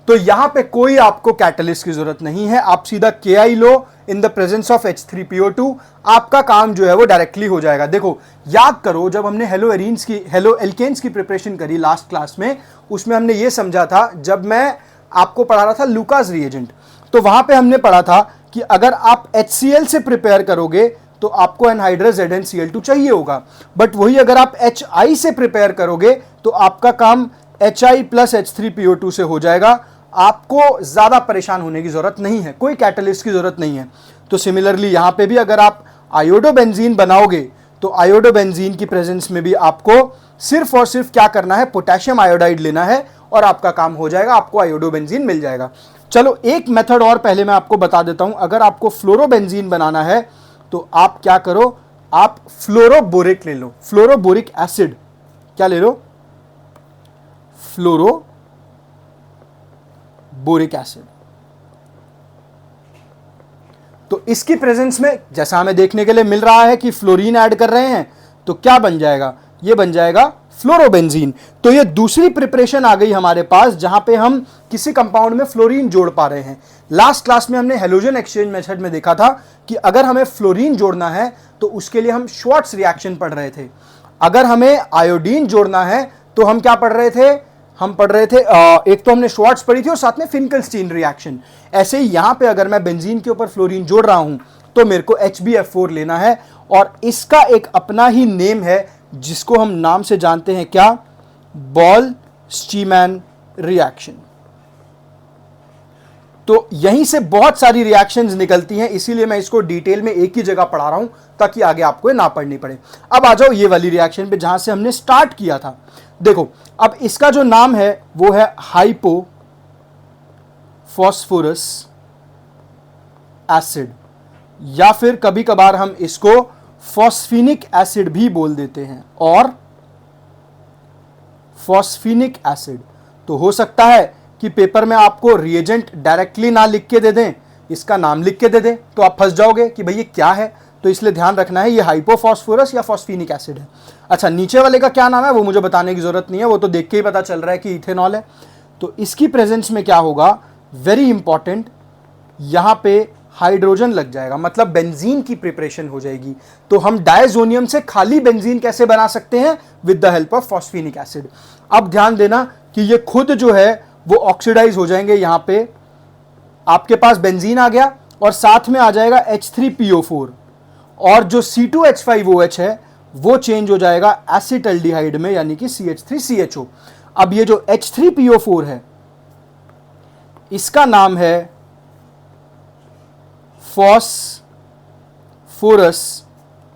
तो यहां पे कोई आपको कैटलिस्ट की जरूरत नहीं है, आप सीधा KI low in the presence of H3PO2, आपका काम जो है वो डायरेक्टली हो जाएगा। देखो याद करो, जब हमने हेलो एल्केन्स की प्रिपरेशन करी लास्ट क्लास में, उसमें हमने ये समझा था, जब मैं आपको पढ़ा रहा था लुकास रिएजेंट, तो वहां पे हमने पढ़ा था कि अगर आप HCl से प्रिपेयर करोगे तो आपको एनहाइड्रस ZnCl2 चाहिए होगा, बट वही अगर आप HI से प्रिपेयर करोगे तो आपका काम HI प्लस H3PO2 से हो जाएगा, आपको ज्यादा परेशान होने की जरूरत नहीं है, कोई कैटलिस्ट की जरूरत नहीं है। तो सिमिलरली यहां पे भी अगर आप आयोडोबेंजीन बनाओगे तो आयोडोबेंजीन की प्रेजेंस में भी आपको सिर्फ और सिर्फ क्या करना है, पोटेशियम आयोडाइड लेना है और आपका काम हो जाएगा, आपको आयोडोबेंजीन मिल जाएगा। चलो एक मेथड और पहले मैं आपको बता देता हूं, अगर आपको फ्लोरोबेंजीन बनाना है तो आप क्या करो, आप फ्लोरोबोरिक ले लो, फ्लोरोबोरिक एसिड, क्या ले लो, फ्लोरोबोरिक एसिड। तो इसकी प्रेजेंस में जैसा हमें देखने के लिए मिल रहा है कि फ्लोरीन ऐड कर रहे हैं, तो क्या बन जाएगा, ये बन जाएगा फ्लोरोबेंजीन। तो ये दूसरी प्रिपरेशन आ गई हमारे पास जहां पे हम किसी कंपाउंड में फ्लोरीन जोड़ पा रहे हैं। लास्ट क्लास में हमने हेलोजन एक्सचेंज मेथड में देखा था कि अगर हमें फ्लोरीन जोड़ना है तो उसके लिए हम श्वार्ट्ज रिएक्शन पढ़ रहे थे, अगर हमें आयोडीन जोड़ना है तो हम क्या पढ़ रहे थे, हम पढ़ रहे थे एक तो हमने श्वार्ट्ज पढ़ी थी और साथ में फिंकलस्टीन रिएक्शन। ऐसे ही यहां पे अगर मैं बेंजीन के ऊपर फ्लोरीन जोड़ रहा हूं तो मेरे को HbF4 लेना है, और इसका एक अपना ही नेम है जिसको हम नाम से जानते हैं, क्या, बॉल-स्टीमैन रिएक्शन। तो यहीं से बहुत सारी रिएक्शंस निकलती हैं, इसीलिए मैं इसको डिटेल में एक ही जगह पढ़ा रहा हूं ताकि आगे आपको ना पढ़नी पड़े। अब आ जाओ ये वाली रिएक्शन पे जहां से हमने स्टार्ट किया था। देखो अब इसका जो नाम है वो है हाइपोफॉस्फोरस एसिड, या फिर कभी कभार हम इसको फॉस्फिनिक एसिड भी बोल देते हैं, और फॉस्फिनिक एसिड। तो हो सकता है कि पेपर में आपको रिएजेंट डायरेक्टली ना लिख के दे दें, इसका नाम लिख के दे दें, तो आप फंस जाओगे कि भाई ये क्या है। तो इसलिए ध्यान रखना है ये हाइपोफॉस्फोरस या फॉस्फिनिक एसिड है। अच्छा, नीचे वाले का क्या नाम है वो मुझे बताने की जरूरत नहीं है, वो तो देख के ही पता चल रहा है कि इथेनॉल है। तो इसकी प्रेजेंस में क्या होगा, वेरी इंपॉर्टेंट, यहां पे हाइड्रोजन लग जाएगा, मतलब बेंजीन की प्रिपरेशन हो जाएगी। तो हम डायजोनियम से खाली बेंजीन कैसे बना सकते हैं, with the help of phosphinic acid. अब ध्यान देना कि ये खुद जो है वो ऑक्सीडाइज हो जाएंगे, यहां पे आपके पास बेंजीन आ गया और साथ में आ जाएगा H3PO4, और जो C2H5OH है वो चेंज हो जाएगा एसिटल्डिहाइड में, यानी कि CH3CHO। अब ये जो H3PO4 है इसका नाम है फॉस्फोरस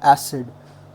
एसिड।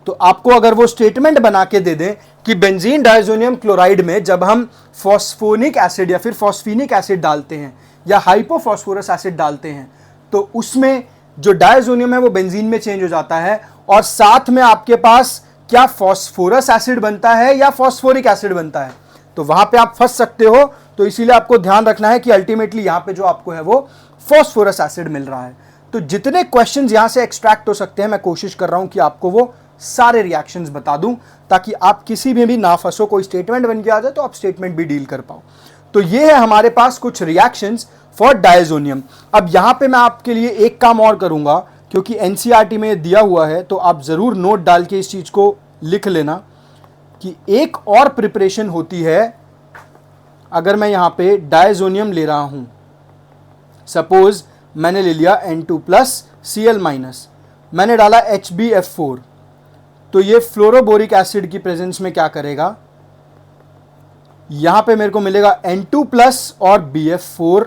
तो आपको अगर वो स्टेटमेंट बना के दे दें कि बेंजीन डायजोनियम क्लोराइड में जब हम फॉस्फोनिक एसिड या फिर फॉस्फीनिक एसिड डालते हैं या हाइपोफॉस्फोरस एसिड डालते हैं तो उसमें जो डायजोनियम है वो बेंजीन में चेंज हो जाता है, और साथ में आपके पास क्या फॉस्फोरस एसिड बनता है या फॉस्फोरिक एसिड बनता है, तो वहां पे आप फंस सकते हो। तो इसीलिए आपको ध्यान रखना है कि अल्टीमेटली यहां पे जो आपको है वो फॉस्फोरस एसिड मिल रहा है। तो जितने क्वेश्चंस यहां से एक्सट्रैक्ट हो सकते हैं मैं कोशिश कर रहा हूं कि आपको वो सारे रिएक्शंस बता दूं ताकि आप किसी में भी ना फंसो, कोई स्टेटमेंट बन के आ जाए तो आप स्टेटमेंट भी डील कर पाओ। तो ये है हमारे पास कुछ रिएक्शंस फॉर डायजोनियम। अब यहां पे मैं आपके लिए एक काम और करूंगा, क्योंकि एनसीईआरटी में दिया हुआ है तो आप जरूर नोट डाल के इस चीज को लिख लेना कि एक और प्रिपरेशन होती है। अगर मैं यहां पे डायजोनियम ले रहा हूं, सपोज मैंने ले लिया N2+Cl-, मैंने डाला HbF4, तो ये फ्लोरोबोरिक एसिड की प्रेजेंस में क्या करेगा, यहां पे मेरे को मिलेगा N2+ और BF4-।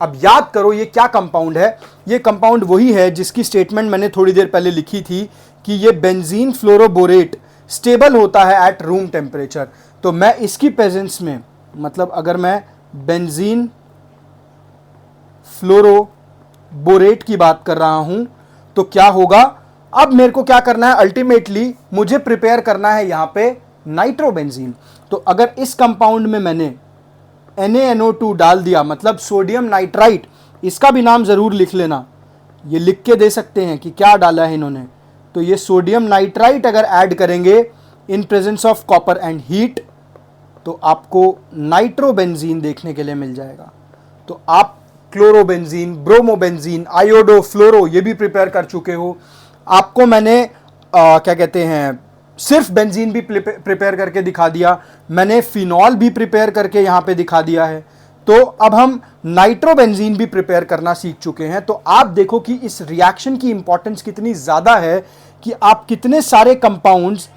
अब याद करो ये क्या कंपाउंड है, ये कंपाउंड वही है जिसकी स्टेटमेंट मैंने थोड़ी देर पहले लिखी थी कि ये बेंजीन फ्लोरोबोरेट स्टेबल होता है एट रूम टेम्परेचर। तो मैं इसकी प्रेजेंस में, मतलब अगर मैं बेंजीन फ्लोरोबोरेट की बात कर रहा हूं तो क्या होगा, अब मेरे को क्या करना है, अल्टीमेटली मुझे प्रिपेयर करना है यहां पे नाइट्रोबेंजीन। तो अगर इस कंपाउंड में मैंने NaNO2 डाल दिया, मतलब सोडियम नाइट्राइट, इसका भी नाम जरूर लिख लेना, ये लिख के दे सकते हैं कि क्या डाला है इन्होंने। तो ये सोडियम नाइट्राइट अगर ऐड करेंगे in presence of copper and heat तो आपको नाइट्रोबेंजीन देखने के लिए मिल जाएगा। तो आप क्लोरोबेंजीन, ब्रोमोबेंजीन, आयोडो, फ्लोरो ये भी प्रिपेयर कर चुके हो। आपको मैंने क्या कहते हैं सिर्फ बेंजीन भी प्रिपेयर करके दिखा दिया, मैंने फिनॉल भी प्रिपेयर करके यहां पे दिखा दिया है। तो अब हम नाइट्रोबेंजीन भी प्रिपेयर करना सीख चुके हैं। तो आप देखो कि इस रिएक्शन की इंपॉर्टेंस कितनी ज्यादा है कि आप कितने सारे कंपाउंड्स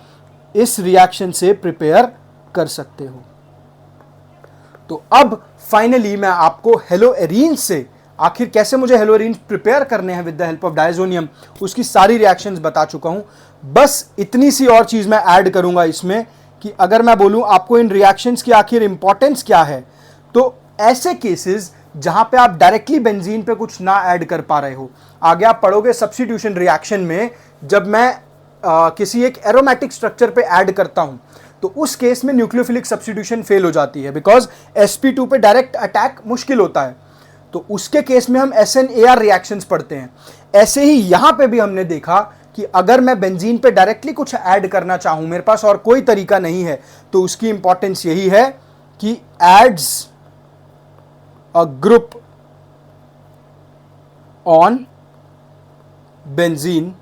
इस रिएक्शन से प्रिपेयर कर सकते हो। तो अब फाइनली मैं आपको हेलोएरीन से आखिर कैसे मुझे हेलोएरीन प्रिपेयर करने हैं with the help of diazonium, उसकी सारी रिएक्शंस बता चुका हूं। बस इतनी सी और चीज मैं ऐड करूंगा इसमें कि अगर मैं बोलूं आपको इन रिएक्शंस की आखिर इंपॉर्टेंस क्या है, तो ऐसे केसेस जहां पे आप डायरेक्टली बेंजीन पे कुछ ना ऐड कर पा रहे हो, आगे आप पढ़ोगे सब्स्टिट्यूशन रिएक्शन में, जब मैं किसी एक एरोमेटिक स्ट्रक्चर पे ऐड करता हूं तो उस केस में न्यूक्लियोफिलिक सब्स्टिट्यूशन फेल हो जाती है, बिकॉज sp2 पे डायरेक्ट अटैक मुश्किल होता है। तो उसके केस में हम SNAR रिएक्शंस पढ़ते हैं। ऐसे ही यहां पे भी हमने देखा कि अगर मैं बेंजीन पे डायरेक्टली कुछ ऐड करना चाहूं, मेरे पास और कोई तरीका नहीं है, तो उसकी इंपॉर्टेंस यही है कि adds a group on benzene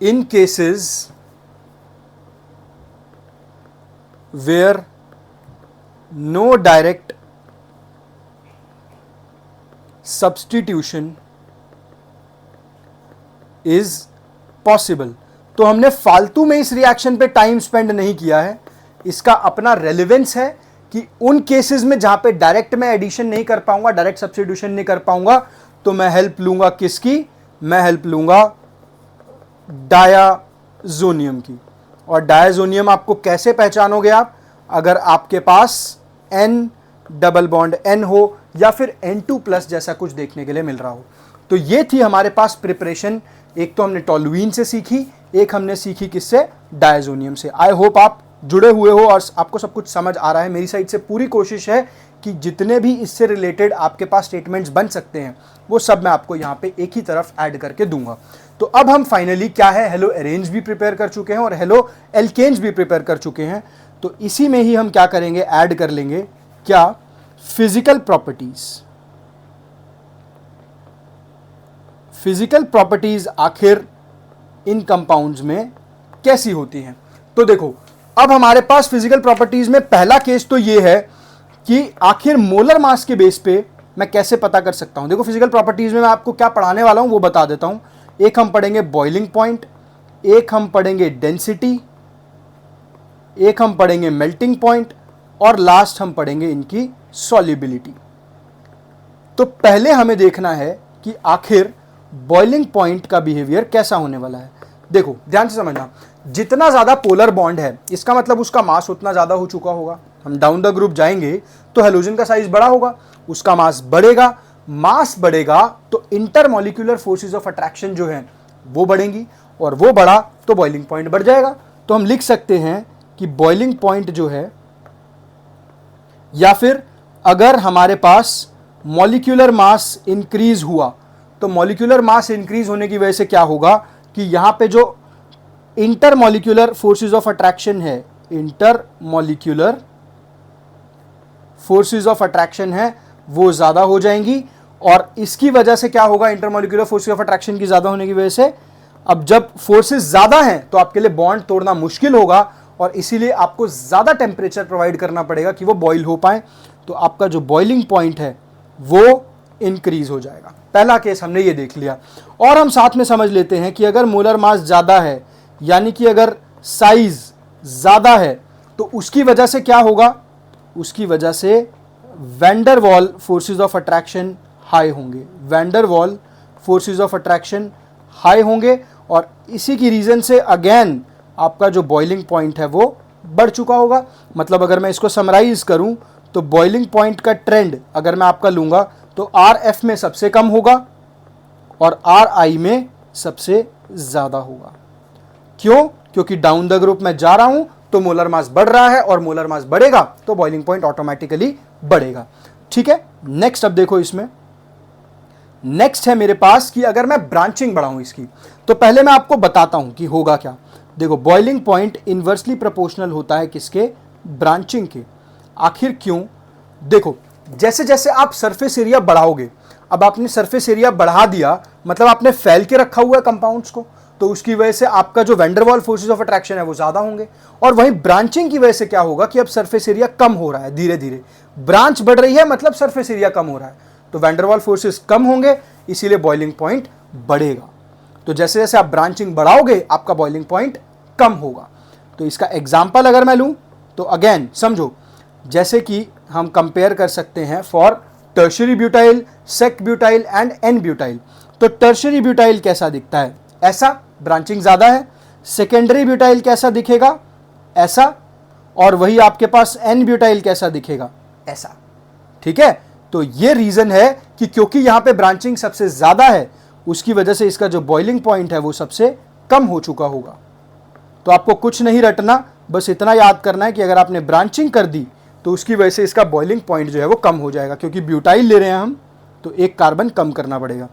in cases where no direct substitution is possible। तो हमने फालतू में इस रिएक्शन पे टाइम स्पेंड नहीं किया है, इसका अपना रेलेवेंस है कि उन केसेस में जहां पे डायरेक्ट मैं एडिशन नहीं कर पाऊंगा, डायरेक्ट सब्स्टिट्यूशन नहीं कर पाऊंगा, तो मैं हेल्प लूंगा किसकी, मैं हेल्प लूंगा डायाजोनियम की। और डायजोनियम आपको कैसे पहचानोगे आप, अगर आपके पास N+N हो या फिर N2+ जैसा कुछ देखने के लिए मिल रहा हो। तो ये थी हमारे पास प्रिपरेशन, एक तो हमने टोलुइन से सीखी, एक हमने सीखी किससे, डायजोनियम से। आई होप आप जुड़े हुए हो और आपको सब कुछ समझ आ रहा है। मेरी साइड से पूरी कोशिश है कि जितने भी इससे रिलेटेड आपके पास स्टेटमेंट्स बन सकते हैं वो सब मैं आपको यहाँ पे एक ही तरफ ऐड करके दूंगा। तो अब हम फाइनली क्या है, हेलो एरेंज भी प्रिपेयर कर चुके हैं और हेलो एल्केन्स भी प्रिपेयर कर चुके हैं। तो इसी में ही हम क्या करेंगे, ऐड कर लेंगे क्या, फिजिकल प्रॉपर्टीज। फिजिकल प्रॉपर्टीज आखिर इन कंपाउंड्स में कैसी होती हैं। तो देखो अब हमारे पास फिजिकल प्रॉपर्टीज में पहला केस तो ये है कि आखिर मोलर मास के बेस पे मैं कैसे पता कर सकता हूं। देखो फिजिकल प्रॉपर्टीज में मैं आपको क्या पढ़ाने वाला हूं वो बता देता हूं। एक हम पढ़ेंगे बॉइलिंग पॉइंट, एक हम पढ़ेंगे डेंसिटी, एक हम पढ़ेंगे मेल्टिंग पॉइंट और लास्ट हम पढ़ेंगे इनकी सॉल्युबिलिटी। तो पहले हमें देखना है कि आखिर बॉइलिंग पॉइंट का बिहेवियर कैसा होने वाला है। देखो ध्यान से समझना, जितना ज़्यादा पोलर बॉन्ड है इसका मतलब उसका मास उतना ज़्यादा हो चुका होगा। हम डाउन द ग्रुप जाएंगे तो हेलोजन का साइज बड़ा होगा, उसका मास बढ़ेगा, मास बढ़ेगा तो इंटरमॉलिक्यूलर फोर्सेस ऑफ अट्रैक्शन जो है वो बढ़ेंगी, और वो बढ़ा तो बॉइलिंग पॉइंट बढ़ जाएगा। तो हम लिख सकते हैं कि बॉइलिंग पॉइंट जो है, या फिर अगर हमारे पास मॉलिक्यूलर मास इंक्रीज हुआ तो मॉलिक्यूलर मास इंक्रीज होने की वजह से क्या होगा कि यहां पे जो इंटरमॉलिक्यूलर फोर्सेस ऑफ अट्रैक्शन है, इंटरमॉलिक्यूलर फोर्सेस ऑफ अट्रैक्शन है वो ज्यादा हो जाएंगी, और इसकी वजह से क्या होगा, इंटरमॉलिक्यूलर फोर्सेस ऑफ अट्रैक्शन की ज्यादा होने की वजह से अब जब फोर्सेस ज्यादा हैं तो आपके लिए बॉन्ड तोड़ना मुश्किल होगा, और इसीलिए आपको ज्यादा टेम्परेचर प्रोवाइड करना पड़ेगा कि वो बॉइल हो पाए, तो आपका जो बॉइलिंग पॉइंट है वो इंक्रीज हो जाएगा। पहला केस हमने ये देख लिया। और हम साथ में समझ लेते हैं कि अगर मोलर मास ज्यादा है, यानी कि अगर साइज ज्यादा है, तो उसकी वजह से क्या होगा, उसकी वजह से वैन डर वाल फोर्सेस ऑफ अट्रैक्शन हाई होंगे, वैन डर वाल फोर्सेस ऑफ अट्रैक्शन हाई होंगे, और इसी की रीजन से अगेन आपका जो बॉइलिंग पॉइंट है वो बढ़ चुका होगा। मतलब अगर मैं इसको समराइज करूं तो बॉइलिंग पॉइंट का ट्रेंड अगर मैं आपका लूंगा तो आर एफ में सबसे कम होगा और आर आई में सबसे ज्यादा होगा। क्यों? क्योंकि डाउन द ग्रुप में जा रहा हूं तो मोलर मास बढ़ रहा है, और मोलर मास बढ़ेगा तो बॉइलिंग पॉइंट ऑटोमेटिकली बढ़ेगा। ठीक है, नेक्स्ट अब देखो, इसमें नेक्स्ट है मेरे पास कि अगर मैं ब्रांचिंग बढ़ाऊं इसकी, तो पहले मैं आपको बताता हूं कि होगा क्या। देखो बॉइलिंग पॉइंट इनवर्सली प्रोपोर्शनल होता है किसके, ब्रांचिंग के। आखिर क्यों? देखो जैसे जैसे आप सरफेस एरिया बढ़ाओगे, अब आपने सरफेस एरिया बढ़ा दिया मतलब आपने फैल के रखा हुआ है कंपाउंड्स को, तो उसकी वजह से आपका जो वैन डर वाल फोर्सेस ऑफ अट्रैक्शन है वो ज्यादा होंगे, और वहीं ब्रांचिंग की वजह से क्या होगा कि अब सरफेस एरिया कम हो रहा है, धीरे धीरे ब्रांच बढ़ रही है मतलब सरफेस एरिया कम हो रहा है, तो वैन डर वाल फोर्सेस कम होंगे, इसीलिए बॉइलिंग पॉइंट बढ़ेगा। तो जैसे जैसे आप ब्रांचिंग बढ़ाओगे आपका बॉइलिंग पॉइंट कम होगा। तो इसका एग्जाम्पल अगर मैं लूं तो अगेन समझो, जैसे कि हम कंपेयर कर सकते हैं for tertiary butyl, sec butyl and n butyl. तो टर्शियरी ब्यूटाइल कैसा दिखता है, ऐसा, ब्रांचिंग ज्यादा है। सेकेंडरी ब्यूटाइल कैसा दिखेगा, ऐसा, और वही आपके पास एन ब्यूटाइल कैसा दिखेगा, ऐसा। ठीक है, तो ये रीजन है कि क्योंकि यहां पे ब्रांचिंग सबसे ज्यादा है उसकी वजह से इसका जो बॉइलिंग पॉइंट है वो सबसे कम हो चुका होगा। तो आपको कुछ नहीं रटना, बस इतना याद करना है कि अगर आपने ब्रांचिंग कर दी तो उसकी वजह से इसका बॉइलिंग पॉइंट जो है वो कम हो जाएगा, क्योंकि ब्यूटाइल ले रहे हैं हम तो एक कार्बन कम करना पड़ेगा।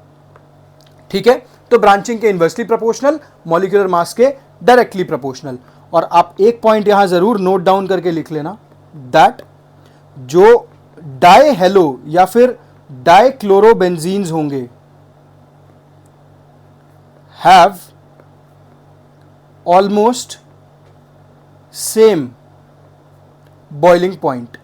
ठीक है, तो ब्रांचिंग के इन्वर्सली प्रोपोर्शनल, मॉलिक्यूलर मास के डायरेक्टली प्रोपोर्शनल। और आप एक पॉइंट यहां जरूर नोट डाउन करके लिख लेना, दैट जो डाई हेलो या फिर डाई क्लोरोबेंजीन्स होंगे have almost same boiling point.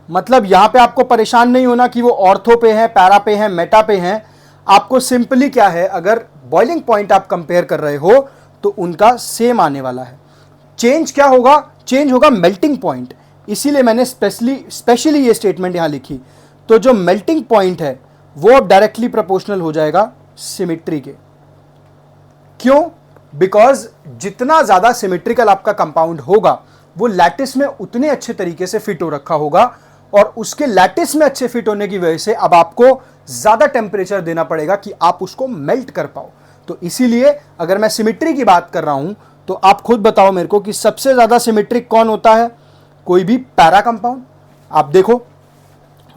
मतलब यहां पे आपको परेशान नहीं होना कि वो ऑर्थो पे है, पैरा पे है, मेटा पे है। आपको सिंपली क्या है, अगर बॉइलिंग पॉइंट आप कंपेयर कर रहे हो तो उनका सेम आने वाला है। चेंज क्या होगा, चेंज होगा मेल्टिंग पॉइंट। इसीलिए मैंने स्पेशली ये स्टेटमेंट यहां लिखी। तो जो मेल्टिंग पॉइंट है वो अब डायरेक्टली प्रोपोर्शनल हो जाएगा सिमेट्री के। क्यों? बिकॉज जितना ज्यादा सिमेट्रिकल आपका कंपाउंड होगा वो लैटिस में उतने अच्छे तरीके से फिट हो रखा होगा, और उसके लैटिस में अच्छे फिट होने की वजह से अब आपको ज्यादा टेम्परेचर देना पड़ेगा कि आप उसको मेल्ट कर पाओ। तो इसीलिए अगर मैं सिमेट्री की बात कर रहा हूं तो आप खुद बताओ मेरे को कि सबसे ज्यादा सिमेट्रिक कौन होता है, कोई भी पैरा कंपाउंड। आप देखो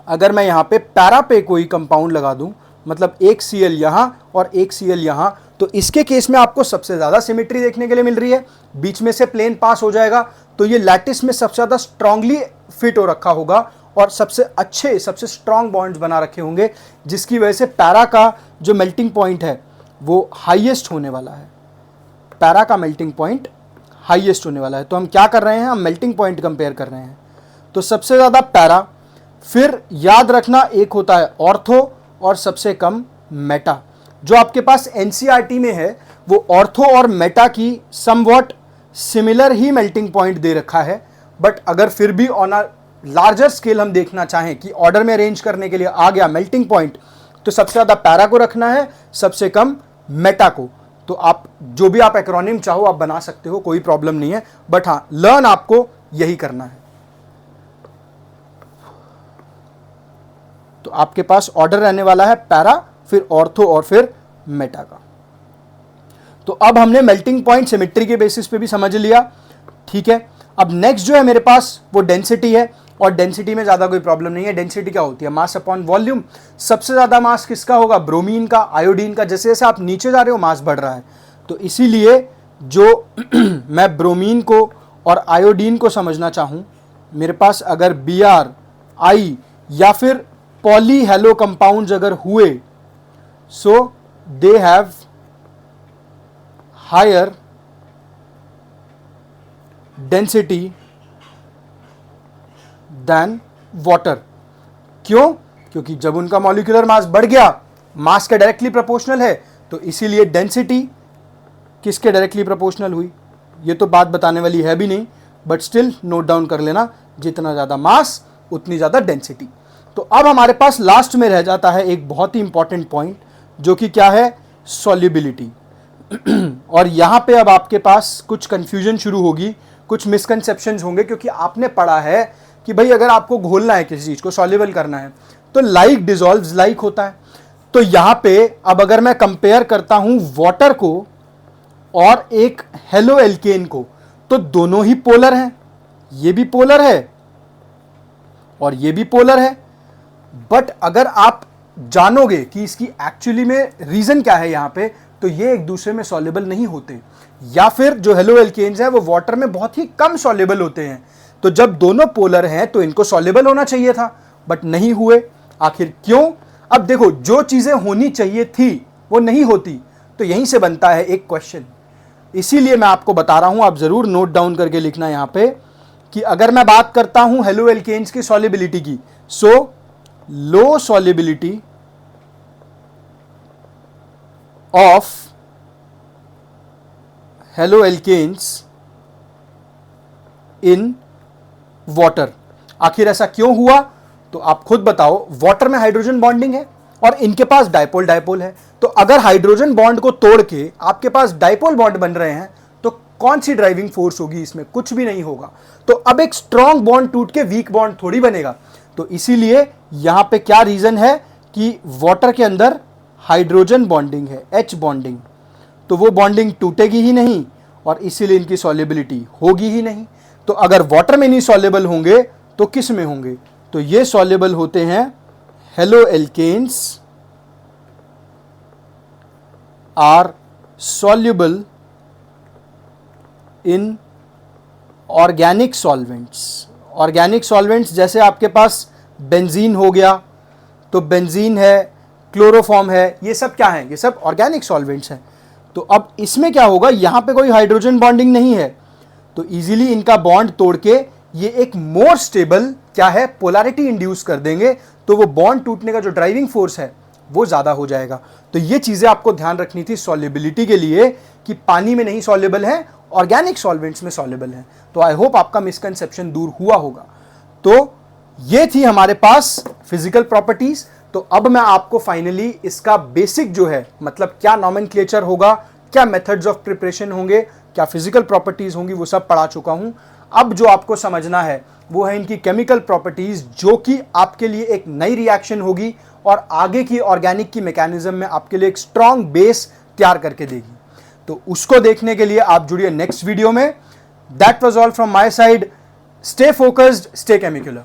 अगर मैं यहां पे पैरा पे कोई कंपाउंड लगा दूं, मतलब एक Cl यहां और एक Cl यहां, तो इसके केस में आपको सबसे ज्यादा सिमेट्री देखने के लिए मिल रही है, बीच में से प्लेन पास हो जाएगा, तो ये लैटिस में सबसे ज्यादा स्ट्रांगली फिट हो रखा होगा और सबसे अच्छे, सबसे स्ट्रांग बॉन्ड्स बना रखे होंगे, जिसकी वजह से पैरा का जो मेल्टिंग पॉइंट है वो हाईएस्ट होने वाला है। पैरा का मेल्टिंग पॉइंट हाईएस्ट होने वाला है। तो हम क्या कर रहे हैं, हम मेल्टिंग पॉइंट कंपेयर कर रहे हैं। तो सबसे ज्यादा पैरा, फिर याद रखना एक होता है ऑर्थो और सबसे कम मेटा। जो आपके पास एनसीईआरटी में है वो ऑर्थो और मेटा की समवॉट सिमिलर ही मेल्टिंग पॉइंट दे रखा है, बट अगर फिर भी ऑन अ लार्जर स्केल हम देखना चाहें कि ऑर्डर में अरेंज करने के लिए आ गया मेल्टिंग पॉइंट, तो सबसे ज्यादा पैरा को रखना है, सबसे कम मेटा को। तो आप जो भी आप एक्रोनिम चाहो आप बना सकते हो, कोई प्रॉब्लम नहीं है, बट हाँ लर्न आपको यही करना है। तो आपके पास ऑर्डर रहने वाला है पैरा, फिर ऑर्थो और फिर मेटा का। तो अब हमने मेल्टिंग पॉइंट सिमेट्री के बेसिस पे भी समझ लिया, ठीक है। अब नेक्स्ट जो है मेरे पास वो डेंसिटी है, और डेंसिटी में ज्यादा कोई प्रॉब्लम नहीं है। डेंसिटी क्या होती है? Mass upon volume. सबसे ज्यादा मास किसका होगा? ब्रोमीन का, आयोडीन का। जैसे जैसे आप नीचे जा रहे हो मास बढ़ रहा है, तो इसीलिए जो मैं ब्रोमीन को और आयोडीन को समझना चाहूं, मेरे पास अगर Br, I या फिर पॉली हेलो कंपाउंड्स अगर हुए, so they have higher density than water. क्यों? क्योंकि जब उनका मॉलिक्यूलर मास बढ़ गया, मास के डायरेक्टली प्रोपोर्शनल है, तो इसीलिए डेंसिटी किसके डायरेक्टली प्रोपोर्शनल हुई? ये तो बात बताने वाली है भी नहीं, बट स्टिल नोट डाउन कर लेना, जितना ज्यादा मास उतनी ज्यादा डेंसिटी। तो अब हमारे पास लास्ट में रह जाता है एक बहुत ही इंपॉर्टेंट पॉइंट, जो कि क्या है? सॉल्युबिलिटी। और यहां पे अब आपके पास कुछ कंफ्यूजन शुरू होगी, कुछ मिसकंसेप्शंस होंगे, क्योंकि आपने पढ़ा है कि भाई अगर आपको घोलना है किसी चीज को, सॉल्युबल करना है, तो लाइक डिसॉल्व्स लाइक होता है। तो यहां पे अब अगर मैं कंपेयर करता हूं वाटर को और एक हेलो एल्केन को, तो दोनों ही पोलर हैं। ये भी पोलर है और ये भी पोलर है। बट अगर आप जानोगे कि इसकी एक्चुअली में रीजन क्या है यहां पे, तो ये एक दूसरे में सॉल्युबल नहीं होते, या फिर जो हेलो एल्केन्स हैं वो वाटर में बहुत ही कम सॉल्युबल होते हैं। तो जब दोनों पोलर हैं तो इनको सॉल्युबल होना चाहिए था, बट नहीं हुए। आखिर क्यों? अब देखो, जो चीजें होनी चाहिए थी वो नहीं होती, तो यहीं से बनता है एक क्वेश्चन। इसीलिए मैं आपको बता रहा हूं, आप जरूर नोट डाउन करके लिखना यहां पे, कि अगर मैं बात करता हूं हेलो एल्केन्स की सॉल्युबिलिटी की, so low solubility of haloalkanes in water. आखिर ऐसा क्यों हुआ? तो आप खुद बताओ। वाटर में हाइड्रोजन बॉन्डिंग है और इनके पास डायपोल डायपोल है, तो अगर हाइड्रोजन बॉन्ड को तोड़ के आपके पास डायपोल बॉन्ड बन रहे हैं, तो कौन सी ड्राइविंग फोर्स होगी इसमें? कुछ भी नहीं होगा। तो अब एक स्ट्रॉन्ग बॉन्ड टूट के वीक बॉन्ड थोड़ी बनेगा। तो इसीलिए यहां पे क्या रीजन है कि वाटर के अंदर हाइड्रोजन बॉन्डिंग है, H बॉन्डिंग, तो वो बॉन्डिंग टूटेगी ही नहीं और इसीलिए इनकी सॉल्युबिलिटी होगी ही नहीं। तो अगर वाटर में नहीं सॉल्युबल होंगे तो किस में होंगे? तो ये सॉल्युबल होते हैं haloalkanes are soluble in organic solvents. Organic solvents जैसे आपके पास बेंजीन हो गया, तो बेंजीन है, क्लोरोफॉर्म है, ये सब क्या है? ये सब ऑर्गेनिक सॉल्वेंट्स हैं। तो अब इसमें क्या होगा? यहां पे कोई हाइड्रोजन बॉन्डिंग नहीं है, तो इजीली इनका बॉन्ड तोड़ के ये एक मोर स्टेबल क्या है? पोलैरिटी इंड्यूस कर देंगे, तो वो बॉन्ड टूटने का जो ड्राइविंग फोर्स है वो ज्यादा हो जाएगा। तो ये चीजें आपको ध्यान रखनी थी सॉल्युबिलिटी के लिए, कि पानी में नहीं सॉल्युबल है, ऑर्गेनिक सॉल्वेंट्स में सॉल्युबल है। तो आई होप आपका मिसकंसेप्शन दूर हुआ होगा। तो ये थी हमारे पास फिजिकल प्रॉपर्टीज। तो अब मैं आपको फाइनली इसका बेसिक जो है, मतलब क्या नॉमेनक्लेचर होगा, क्या मेथड्स ऑफ प्रिपरेशन होंगे, क्या फिजिकल प्रॉपर्टीज होंगी, वो सब पढ़ा चुका हूं। अब जो आपको समझना है वो है इनकी केमिकल प्रॉपर्टीज, जो कि आपके लिए एक नई रिएक्शन होगी और आगे की ऑर्गेनिक की मैकेनिज्म में आपके लिए एक स्ट्रॉन्ग बेस तैयार करके देगी। तो उसको देखने के लिए आप जुड़िए नेक्स्ट वीडियो में। That was all from my side. Stay focused, stay केमिकुलर।